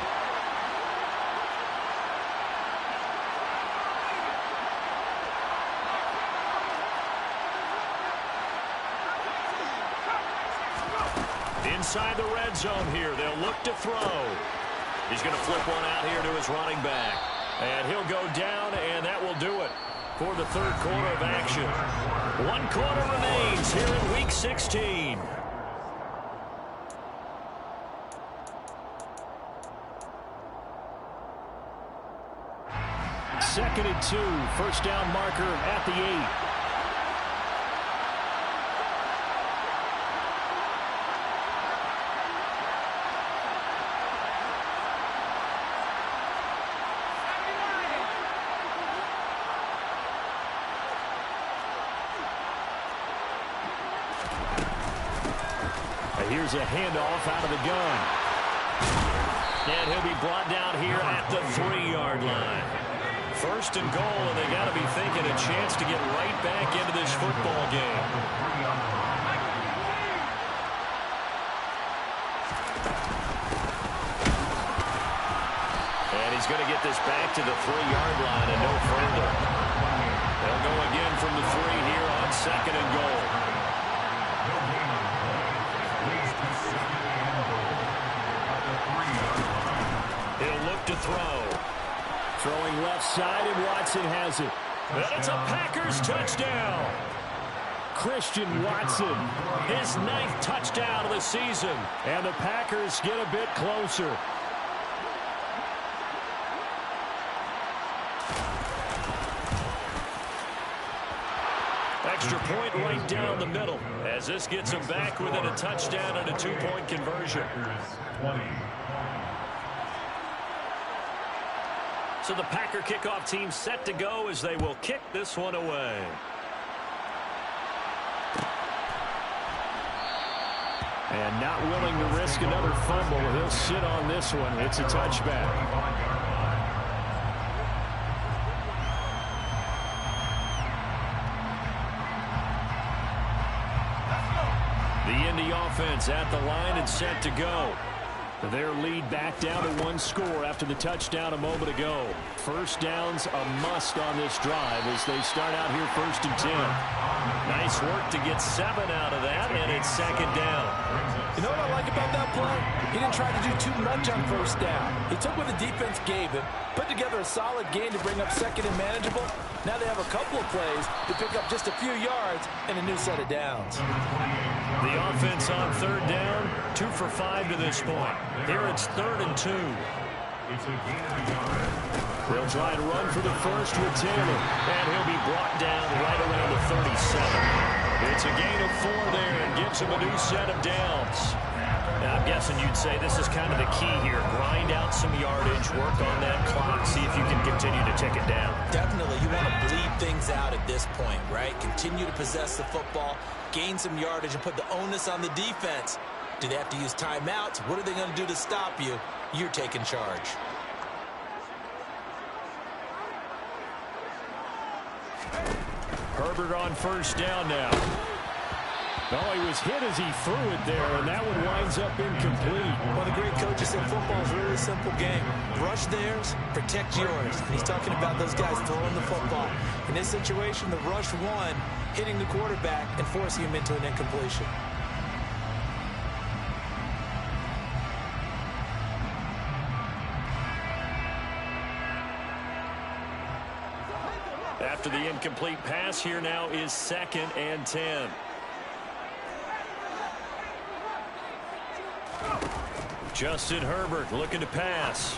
C: Inside the red zone here, they'll look to throw. He's going to flip one out here to his running back. And he'll go down, and that will do it for the 3rd quarter of action. 1 quarter remains here in Week 16. Second and 2, 1st down marker at the 8. Here's a handoff out of the gun. And he'll be brought down here at the 3-yard line. 1st and goal, and they got to be thinking a chance to get right back into this football game. And he's going to get this back to the 3-yard line and no further. They'll go again from the 3 here on 2nd and goal. He'll look to throw. Throwing left side, and Watson has it. And it's a Packers touchdown. Christian Watson, his 9th touchdown of the season. And the Packers get a bit closer.
E: extra point right down the middle, as this gets them back within a touchdown and a 2-point conversion. So the Packer kickoff team set to go as they will kick this one away.
C: And not willing to risk another fumble. He'll sit on this one. It's a touchback. The Indy offense at the line and set to go. Their lead back down to 1 score after the touchdown a moment ago. First down's a must on this drive as they start out here 1st and 10.
E: Nice work to get 7 out of that, and it's 2nd down.
D: You know what I like about that play? He didn't try to do too much on 1st down. He took what the defense gave him, put together a solid gain to bring up 2nd and manageable. Now they have a couple of plays to pick up just a few yards and a new set of downs.
E: The offense on 3rd down, 2 for 5 to this point. Here it's 3rd and 2.
C: They'll try to run for the first with Taylor.
E: And he'll be brought down right around the 37. It's a gain of 4 there and gives him a new set of downs. Now, I'm guessing you'd say this is kind of the key here. Grind out some yardage, work on that clock, see if you can continue to tick it down.
D: Definitely, you want to bleed things out at this point, right? Continue to possess the football, gain some yardage, and put the onus on the defense. Do they have to use timeouts? What are they going to do to stop you? You're taking charge.
C: Herbert on 1st down now. Oh, he was hit as he threw it there, and that one winds up incomplete.
D: One of the great coaches said football is a really simple game. Rush theirs, protect yours. And he's talking about those guys throwing the football. In this situation, the rush won, hitting the quarterback and forcing him into an incompletion.
E: After the incomplete pass, here now is 2nd and 10. Justin Herbert looking to pass.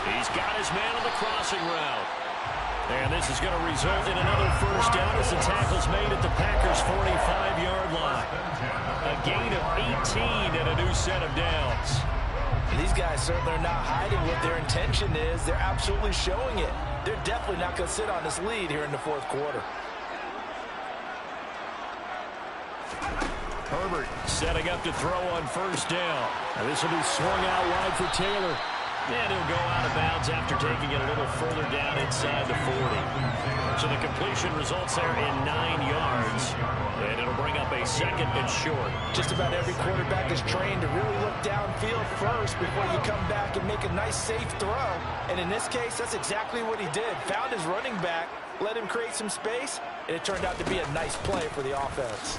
E: He's got his man on the crossing route. And this is going to result in another 1st down as the tackle's made at the Packers' 45-yard line. A gain of 18 and a new set of downs.
D: These guys certainly are not hiding what their intention is. They're absolutely showing it. They're definitely not going to sit on this lead here in the 4th quarter.
C: Herbert setting up to throw on 1st down. And this will be swung out wide for Taylor.
E: And he'll go out of bounds after taking it a little further down inside the 40. So the completion results there in 9 yards. And it'll bring up a 2nd and short.
D: Just about every quarterback is trained to really look downfield first before you come back and make a nice, safe throw. And in this case, that's exactly what he did. Found his running back, let him create some space, and it turned out to be a nice play for the offense.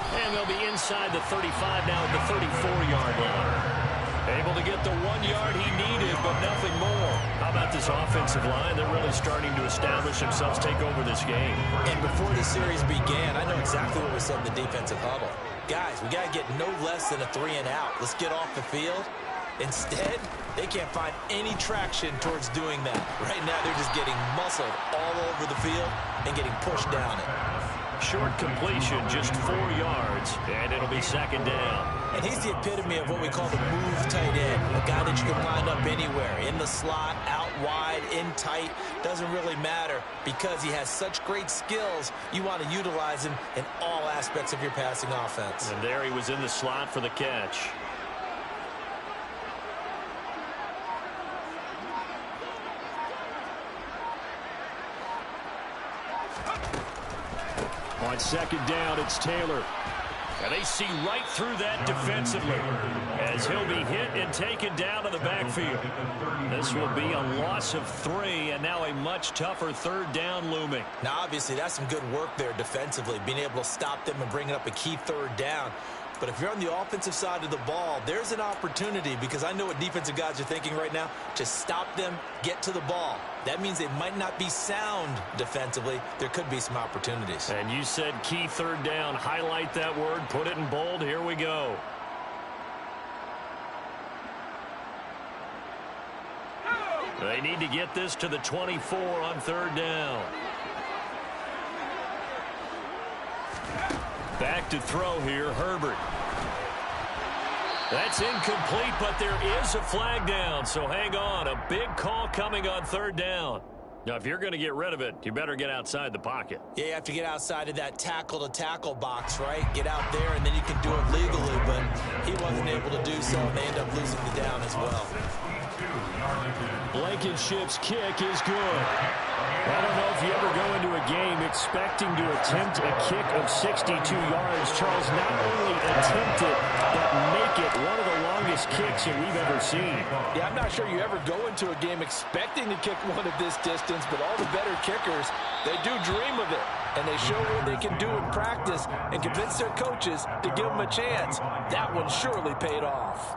E: And they'll be inside the 35 now at the 34-yard line. Able to get the 1 yard he needed, but nothing more. How about this offensive line? They're really starting to establish themselves, take over this game.
D: And before the series began, I know exactly what we said in the defensive huddle. Guys, we got to get no less than a 3-and-out. Let's get off the field. Instead, they can't find any traction towards doing that. Right now, they're just getting muscled all over the field and getting pushed down it.
E: Short completion, just 4 yards, and it'll be 2nd down.
D: And he's the epitome of what we call the move tight end, a guy that you can line up anywhere, in the slot, out wide, in tight, doesn't really matter because he has such great skills. You want to utilize him in all aspects of your passing offense.
E: And there he was in the slot for the catch.
C: On 2nd down, it's Taylor.
E: And they see right through that defensively as he'll be hit and taken down to the backfield. This will be a loss of 3, and now a much tougher 3rd down looming.
D: Now, obviously, that's some good work there defensively, being able to stop them and bringing up a key 3rd down. But if you're on the offensive side of the ball, there's an opportunity, because I know what defensive guys are thinking right now, to stop them, get to the ball. That means they might not be sound defensively. There could be some opportunities.
E: And you said key 3rd down. Highlight that word. Put it in bold. Here we go. They need to get this to the 24 on 3rd down. Back to throw here, Herbert. That's incomplete, but there is a flag down, so hang on. A big call coming on third down. Now, if you're going to get rid of it, you better get outside the pocket.
D: Yeah, you have to get outside of that tackle-to-tackle box, right? Get out there, and then you can do it legally, but he wasn't able to do so, and they end up losing the down as well.
C: Blankenship's kick is good. I don't know if you ever go into a game expecting to attempt a kick of 62 yards. Charles, not only attempt it, but make it one of the longest kicks that we've ever seen.
D: Yeah, I'm not sure you ever go into a game expecting to kick one of this distance, but all the better kickers, they do dream of it. And they show what they can do in practice and convince their coaches to give them a chance. That one surely paid off.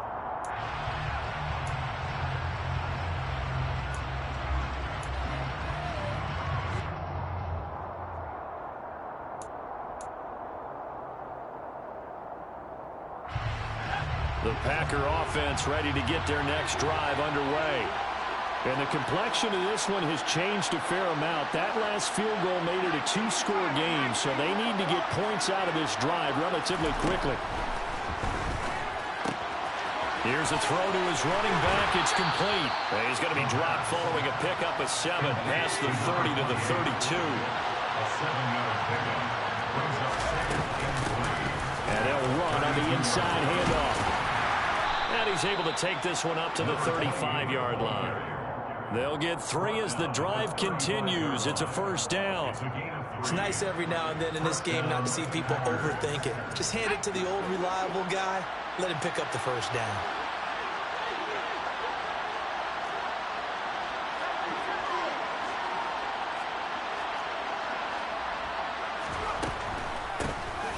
E: The Packer offense ready to get their next drive underway. And the complexion of this one has changed a fair amount. That last field goal made it a two-score game, so they need to get points out of this drive relatively quickly. Here's a throw to his running back. It's complete. And he's going to be dropped following a pickup of 7 past the 30 to the 32.
A: A 7-yard pickup brings up second and 20.
E: And they'll run on the inside handoff. And he's able to take this one up to the 35-yard line. They'll get 3 as the drive continues. It's a first down.
D: It's nice every now and then in this game not to see people overthink it. Just hand it to the old reliable guy. Let him pick up the first down.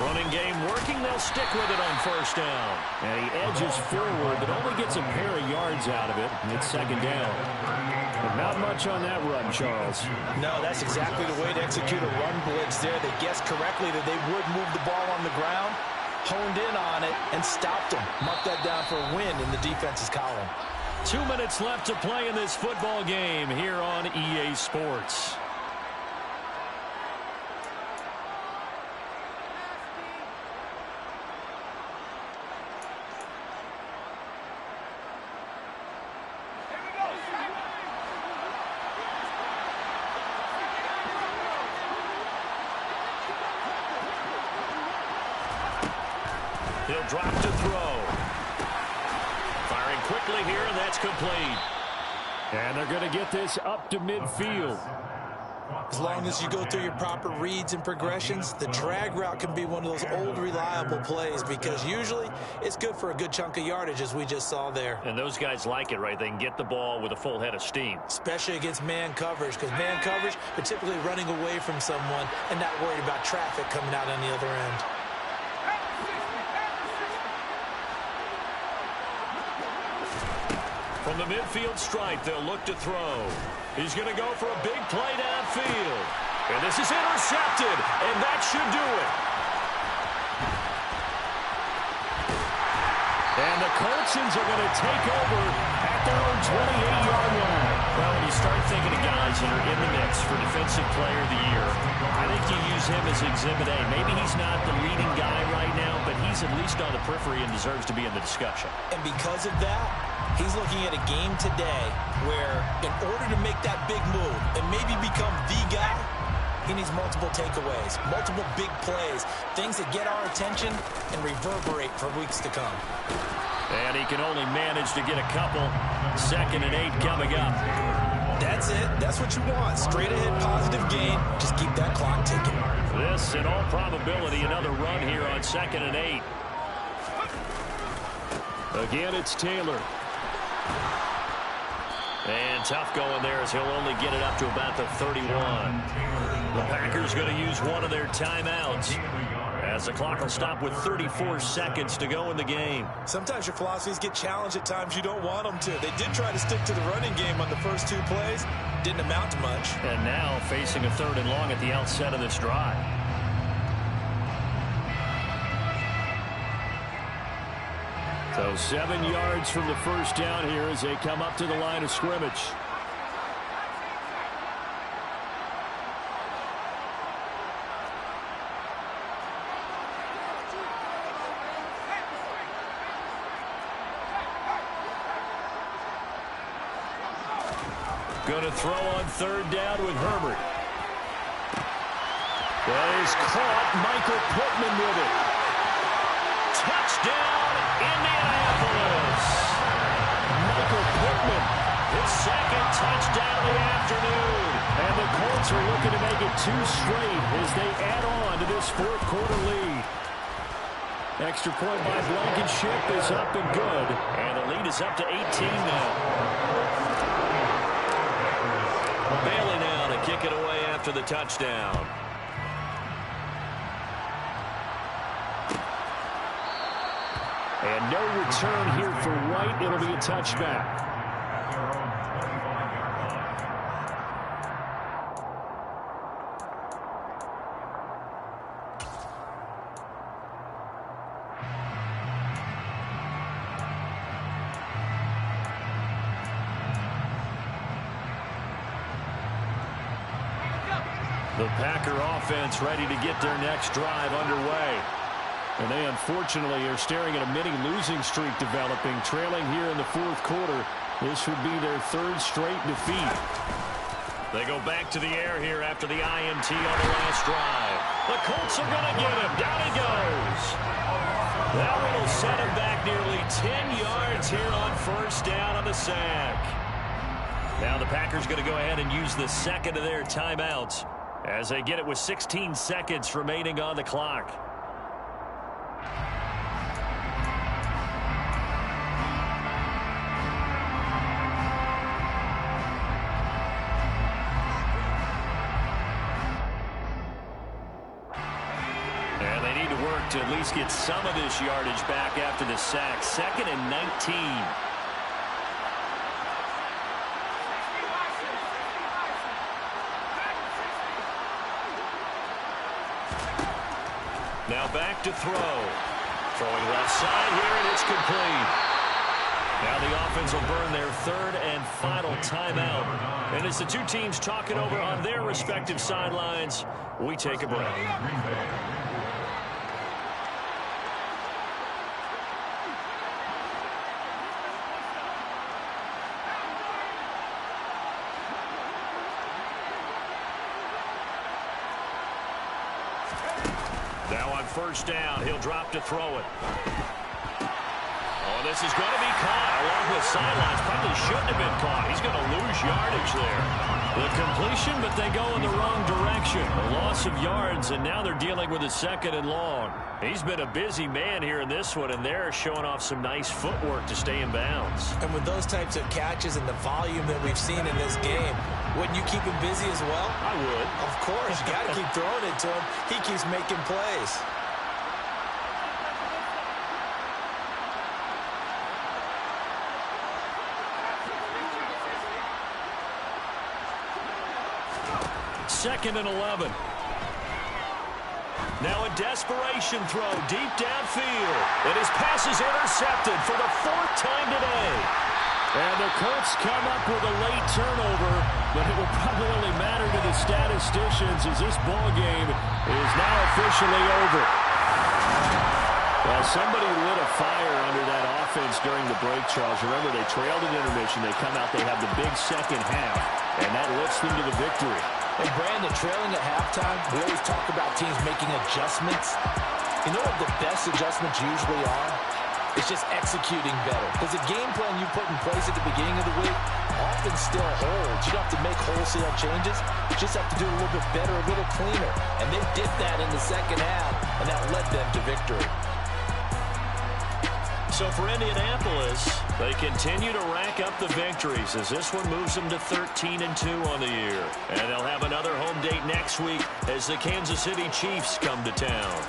E: Running game working. They'll stick with it on first down.
C: And he edges forward, but only gets a pair of yards out of it. It's second down. But not much on that run, Charles.
D: No, that's exactly the way to execute a run blitz there. They guessed correctly that they would move the ball on the ground, honed in on it, and stopped them. Mark that down for a win in the defense's column.
E: 2 minutes left to play in this football game here on EA Sports. He'll drop to throw. Firing quickly here, and that's complete.
C: And they're going to get this up to midfield.
D: As long as you go through your proper reads and progressions, the drag route can be one of those old reliable plays because usually it's good for a good chunk of yardage as we just saw there.
E: And those guys like it, right? They can get the ball with a full head of steam.
D: Especially against man coverage because man coverage, they're typically running away from someone and not worried about traffic coming out on the other end.
E: From the midfield stripe, they'll look to throw. He's going to go for a big play downfield. And this is intercepted, and that should do it.
C: And the Coltsons are going to take over at their own 28-yard line.
E: Well, when you start thinking of guys that are in the mix for Defensive Player of the Year, I think you use him as Exhibit A. Maybe he's not the leading guy right now, but he's at least on the periphery and deserves to be in the discussion.
D: And because of that, he's looking at a game today where in order to make that big move and maybe become the guy, he needs multiple takeaways, multiple big plays, things that get our attention and reverberate for weeks to come.
E: And he can only manage to get a couple. 2nd and 8 coming up.
D: That's it. That's what you want. Straight ahead positive gain. Just keep that clock ticking.
E: This, in all probability, another run here on 2nd and 8.
C: Again, it's Taylor.
E: And tough going there as he'll only get it up to about the 31. The Packers going to use one of their timeouts as the clock will stop with 34 seconds to go in the game.
D: Sometimes your philosophies get challenged at times you don't want them to. They did try to stick to the running game on the first 2 plays. Didn't amount to much.
E: And now facing a 3rd and long at the outset of this drive.
C: So 7 yards from the first down here as they come up to the line of scrimmage.
E: Going to throw on third down with Herbert. That is caught. Michael Pittman with it. Touchdown, Indianapolis. Michael Pittman, his second touchdown of the afternoon. And the Colts are looking to make it 2 straight as they add on to this fourth quarter lead. Extra point by Blankenship is up and good. And the lead is up to 18 now. Bailey now to kick it away after the touchdown. And no return here for White. It'll be a touchback. The Packer offense ready to get their next drive underway. And they unfortunately are staring at a mini losing streak developing, trailing here in the fourth quarter. This would be their 3rd straight defeat. They go back to the air here after the INT on the last drive. The Colts are going to get him. Down he goes. That one will set him back nearly 10 yards here on first down on the sack. Now the Packers going to go ahead and use the second of their timeouts as they get it with 16 seconds remaining on the clock. To at least get some of this yardage back after the sack. 2nd and 19. Now back to throw. Throwing left side here, and it's complete. Now the offense will burn their 3rd and final timeout. And as the two teams talk it over on their respective sidelines, we take a break. Now on first down, he'll drop to throw it. Oh, this is going to be caught along the sidelines. Probably shouldn't have been caught. He's going to lose yardage there. The completion, but they go in the wrong direction. A loss of yards, and now they're dealing with a 2nd and long. He's been a busy man here in this one, and they're showing off some nice footwork to stay in bounds.
D: And with those types of catches and the volume that we've seen in this game, wouldn't you keep him busy as well?
E: I would.
D: Of course. You got to keep throwing it to him. He keeps making plays.
E: Second and 11. Now a desperation throw deep downfield. And his pass is intercepted for the 4th time today. And the Colts come up with a late turnover, but it will probably only matter to the statisticians as this ball game is now officially over. Well, somebody lit a fire under that offense during the break, Charles. Remember, they trailed at intermission. They come out, they have the big second half, and that lifts them to the victory.
F: And Brandon, trailing at halftime, we always talk about teams making adjustments. You know what the best adjustments usually are? It's just executing better. Because the game plan you put in place at the beginning of the week often still holds. You don't have to make wholesale changes. You just have to do it a little bit better, a little cleaner. And they did that in the second half, and that led them to victory.
E: So for Indianapolis, they continue to rack up the victories as this one moves them to 13-2 on the year. And they'll have another home date next week as the Kansas City Chiefs come to town.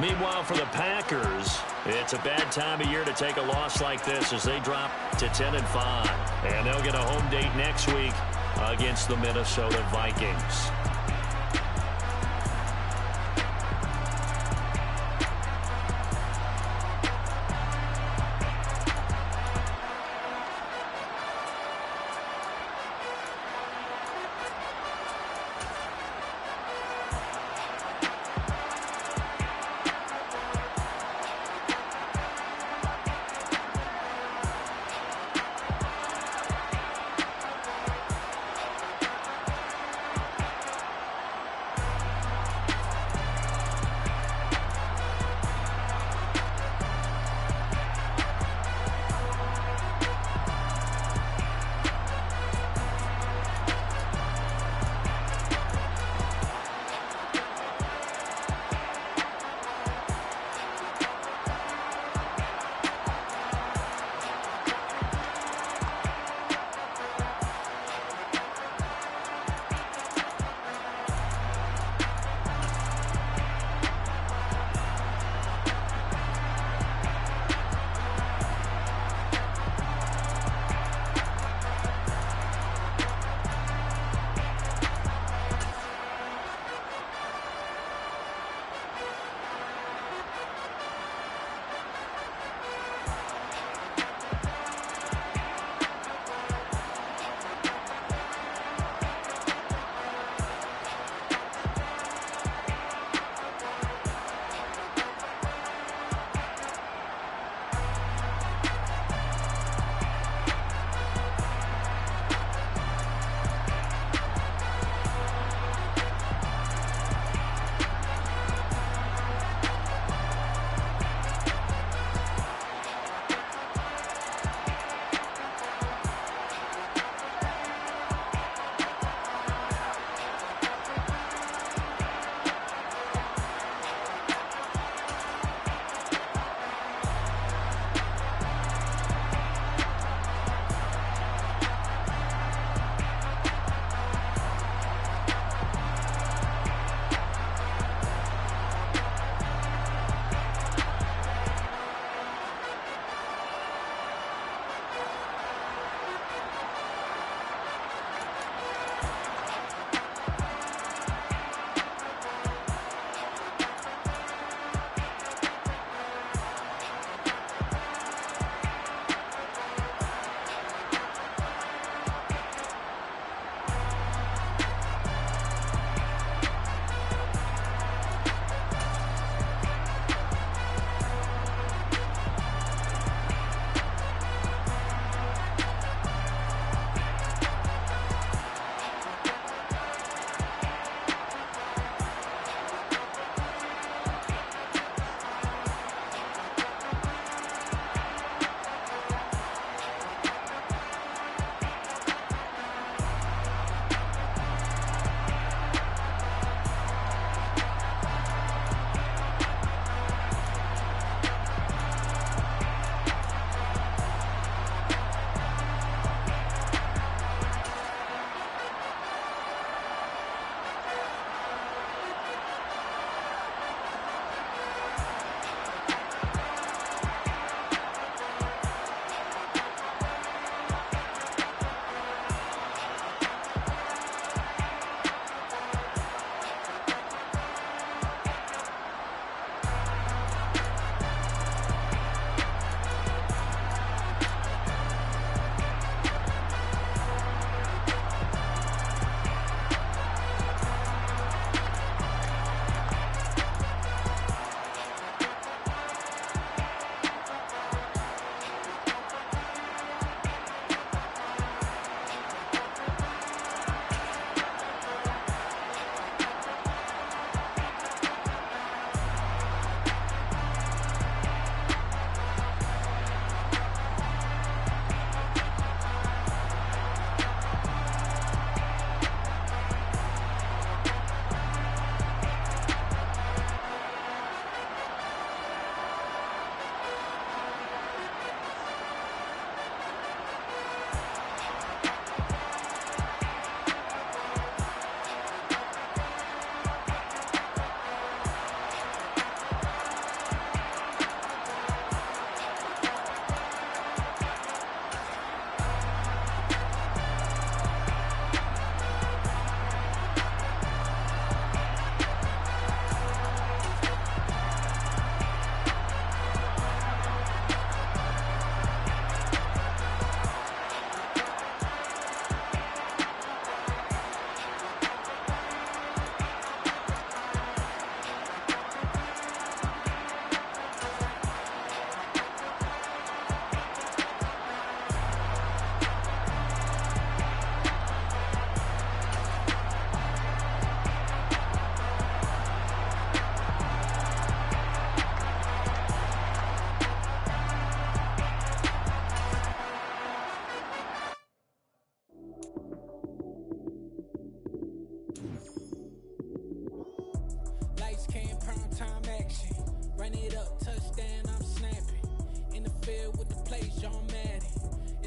E: Meanwhile, for the Packers, it's a bad time of year to take a loss like this as they drop to 10-5. And they'll get a home date next week against the Minnesota Vikings.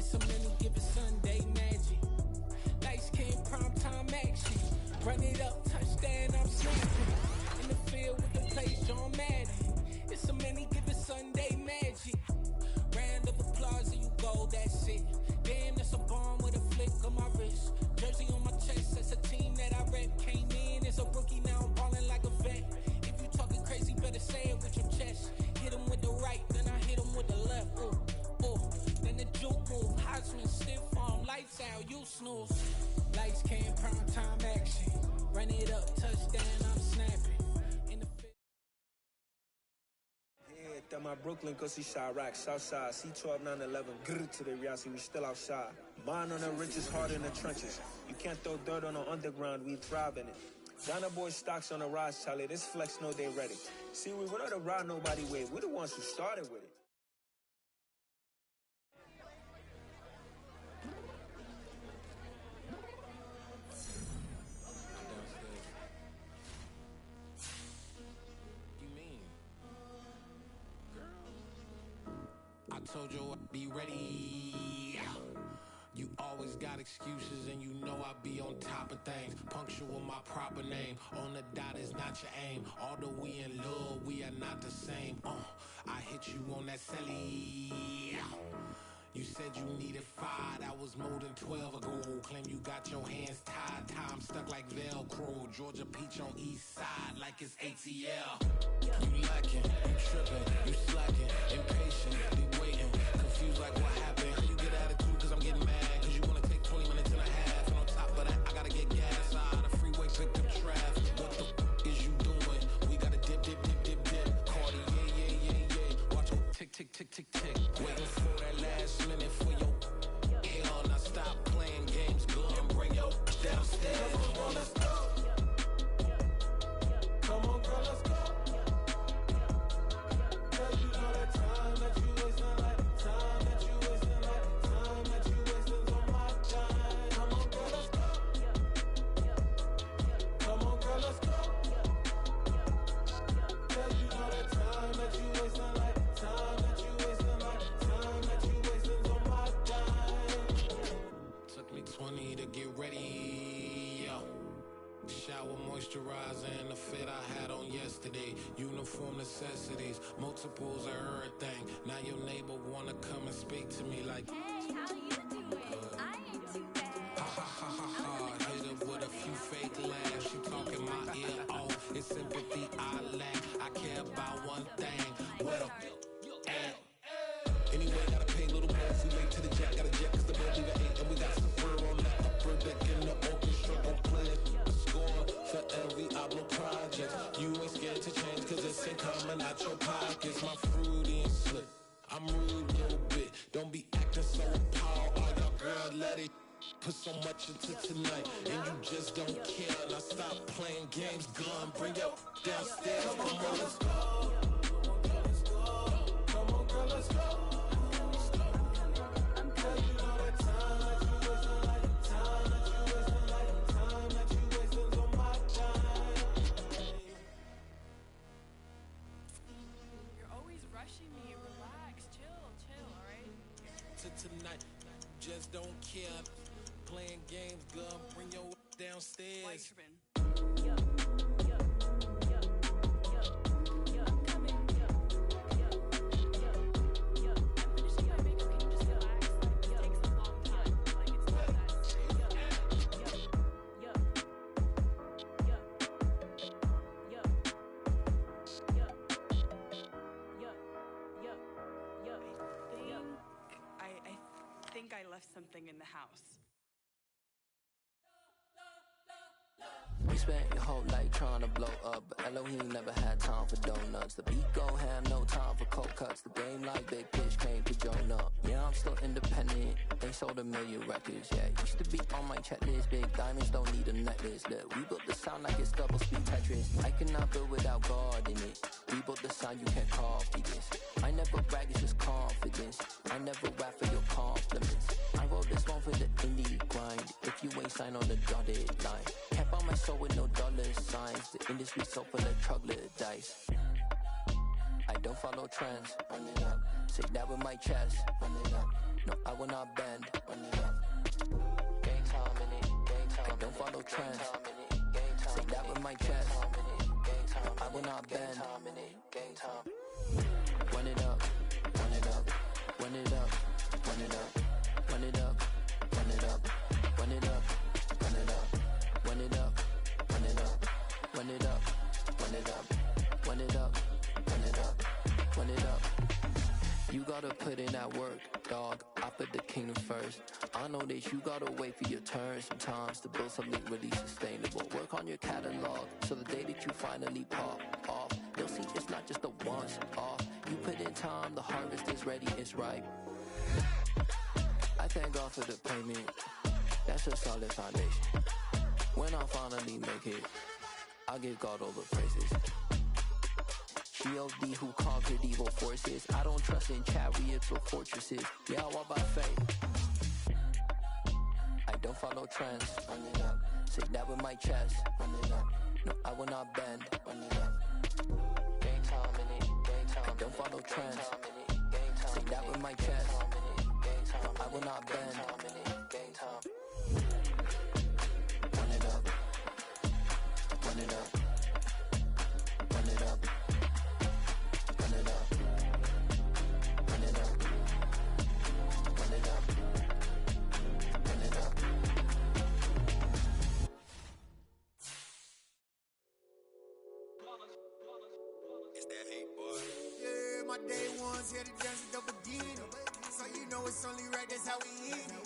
G: It's a many given Sunday magic. Lights came prime time action. Run it up, touchdown, I'm snapping. In the field with the plays, John Madden. It's a many given Sunday magic. Round of applause and you go, that's it. Damn, that's a bomb with a flick on my wrist. Jersey on my chest, that's a team that I rep. Came in as a rookie, now I'm ballin' like a vet. If you talking crazy, better say it with your chest. Hit him with the right, then I hit him with the left. Ooh, ooh. Then the juke move, Heisman, stiff arm, lights out, you snooze. Lights came, prime time action. Run it up, touchdown, I'm snapping.
H: That my Brooklyn, cause he Chirac, Southside, C12, 911, grr to the reality, we still outside. Mine on the richest, heart in the trenches. You can't throw dirt on the underground, we thrive in it. Donna boy stocks on the rise, Charlie, this flex know they ready. See, we were not to ride nobody with, we're the ones who started with it.
I: I told you I'd be ready. You always got excuses and you know I be on top of things. Punctual my proper name. On the dot is not your aim. Although we in love, we are not the same. I hit you on that celly. You said you needed 5, that was more than 12 ago. Claim you got your hands tied, time stuck like Velcro. Georgia Peach on east side like it's ATL. You lacking, you tripping, you slacking, impatient, be waiting, confused like what happened. You get attitude cause I'm getting mad, cause you wanna take 20 minutes and a half. And on top of that, I gotta get gas out of the freeway, picked up traffic. What the is you doing? We gotta dip, dip, dip, dip, dip. Cardi, yeah. Watch your tick, tick, tick, tick, tick. Waiting for that last minute for your hell. Now stop playing games, go and bring your downstairs. Come on, let's go. Come on, girl, let's go. Cause you know that time that you wasting, like time that you wasting, like time that you wasting on my time. Come on, girl, let's go. Come on, girl, let's go. Cause you know that time that you wasting, like time that you wasting, like time that you wasting on my time. Took me 20 to get ready. Shower moisturizer and the fit I had on yesterday. Uniform necessities, multiples of everything. Now your neighbor wanna come and speak to me like,
J: hey, how you doing? I ain't too bad.
I: Ha ha ha ha ha. Hit her with a few fake laughs. She talking my ear off. It's sympathy I lack. I care about one thing. Well, anyway, gotta pay a little more. We late to the jack, got a jet cause the boat leave at 8. And we got some fur on the upper deck in the orchestra. Don't play it. For every Ablo project, you ain't scared to change cause it's ain't coming out your pockets. My fruity and slick, I'm rude a little bit. Don't be acting so appalled. All y'all girl let it put so much into tonight and you just don't care. Now stop playing games, gun, bring your downstairs. Come on, girl, let's go. Come on, girl, let's go. Cause you know that time that you wasting, like time that you wasting, like time that you wasting on my time.
J: You're always rushing me. Relax, chill, alright?
I: Tonight, just don't care. Playing games, girl, bring your downstairs.
J: I think I left something in the house.
B: We spent your whole life trying to blow up, but Elohim never had time for donuts. The beat go ham, no time for cold cuts. The game like Big Pitch came to Jonah. Yeah, I'm still independent. They sold 1 million records, yeah. Used to be on my checklist. Big diamonds don't need a necklace. Look, we built the sound like it's double speed Tetris. I cannot build without God in it. We built the sound, you can't copy this. I never brag, it's just confidence. I never rap for your compliments. I wrote this one for the indie grind. If you ain't signed on the dotted line, can't buy my soul with no dollar signs. The industry so full of troglodytes. I don't follow trends. Run it up. Say that with my chest. Run it up. No, I will will not bend. Run it up. Game time in it. Game time. I don't follow trends. Say that with my chest. No, I will not bend. Game time. Run it up. Run it up. Run it up. Run it up. Run it up. Run it up. Run it up. Run it up. Run it up. Run it up. Run it up. Run it up. Run it up. Run it up. Run it up. You gotta put in that work, dog. I put the kingdom first. I know that you gotta wait for your turn sometimes to build something really sustainable. Work on your catalog, so the day that you finally pop off, you'll see it's not just a once off. You put in time, the harvest is ready, it's ripe. I thank God for the payment. That's a solid foundation. When I finally make it, I give God all the praises. G.O.D. who conquered evil forces. I don't trust in chariots or fortresses. Yeah, I walk by faith. I don't follow trends. Run it up. Say that with my chest. Run it up. No, I will not bend. Run it up. Game time in it. Game time. I don't follow trends. Say that with my chest. No, I will not bend. Game time. Run it up. Run it up. Run it up. Run it up. Run it up. Run it up. Run it up.
K: It's that hate, boy. Yeah, my day ones here to dance at the beginning. So you know it's only right, that's how we end it.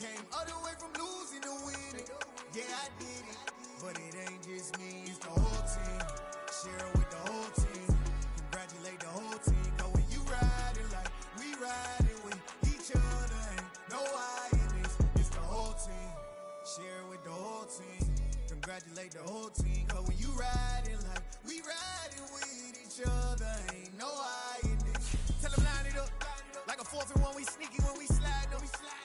K: Came all the way from losing to winning. Yeah, I did it. But it ain't just me, it's the whole team. Share it with the whole team. Congratulate the whole team. Cause when you riding like we riding with each other, ain't no I in this. It's the whole team. Share it with the whole team. Congratulate the whole team. Cause when you riding like we riding with each other, ain't no I in this. Tell them line it up. Like a 4th and 1, we sneaky when we slide up.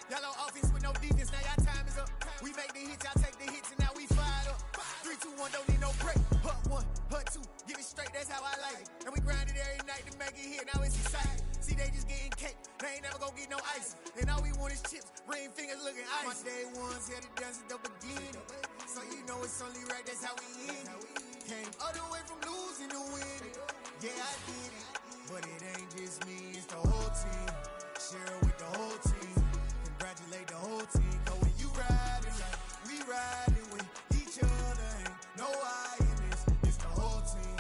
K: Y'all on offense with no defense, now y'all time is up. We make the hits, y'all take the hits, and now we fired up. 3, 2, 1, don't need no break. Hut 1, hut 2, give it straight, that's how I like it. And we grind it every night to make it hit, now it's exciting. See, they just getting cake, they ain't never gonna get no ice. And all we want is chips, ring fingers looking ice. My day ones here to dance at the beginning. So you know it's only right, that's how we end it. Came all the way from losing to winning. Yeah, I did it. But it ain't just me, it's the whole team. Share it with the whole team. Congratulate the whole team. Cause when you riding like we riding with each other, ain't no I in this. It's the whole team.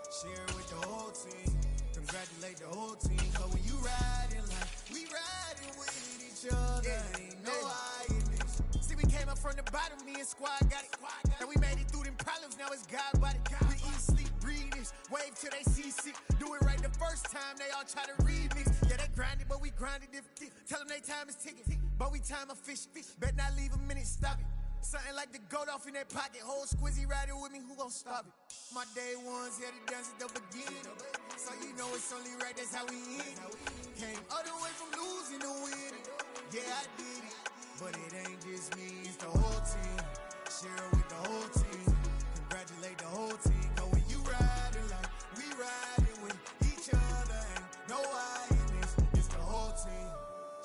K: Share it with the whole team. Congratulate the whole team. Cause when you riding like we riding with each other, ain't no I in this. See, we came up from the bottom, me and squad got it. And we made it through them problems, now it's God body. We eat, sleep, breathe this. Wave till they see sick. Do it right the first time, they all try to remix. Yeah, they grinded, but we grinded different. Tell them they time is ticking, but we time a fish. Bet not leave a minute, stop it. Something like the goat off in their pocket. Whole squizzy riding with me, who gon' stop it? My day ones here to dance at the beginning. So you know it's only right, that's how we end it. Came all the way from losing to winning. Yeah, I did it. But it ain't just me, it's the whole team. Share it with the whole team. Congratulate the whole team. Cause when you riding like we riding with each other, ain't no I in this. It's the whole team.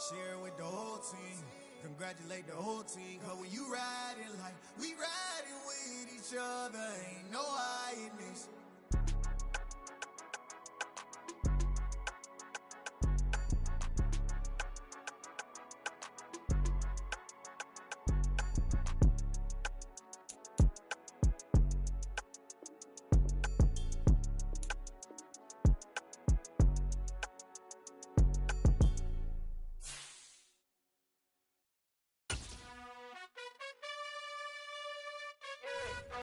K: Share it with the whole team. Congratulate the whole team. Cause when you riding like we riding with each other, ain't no I in this.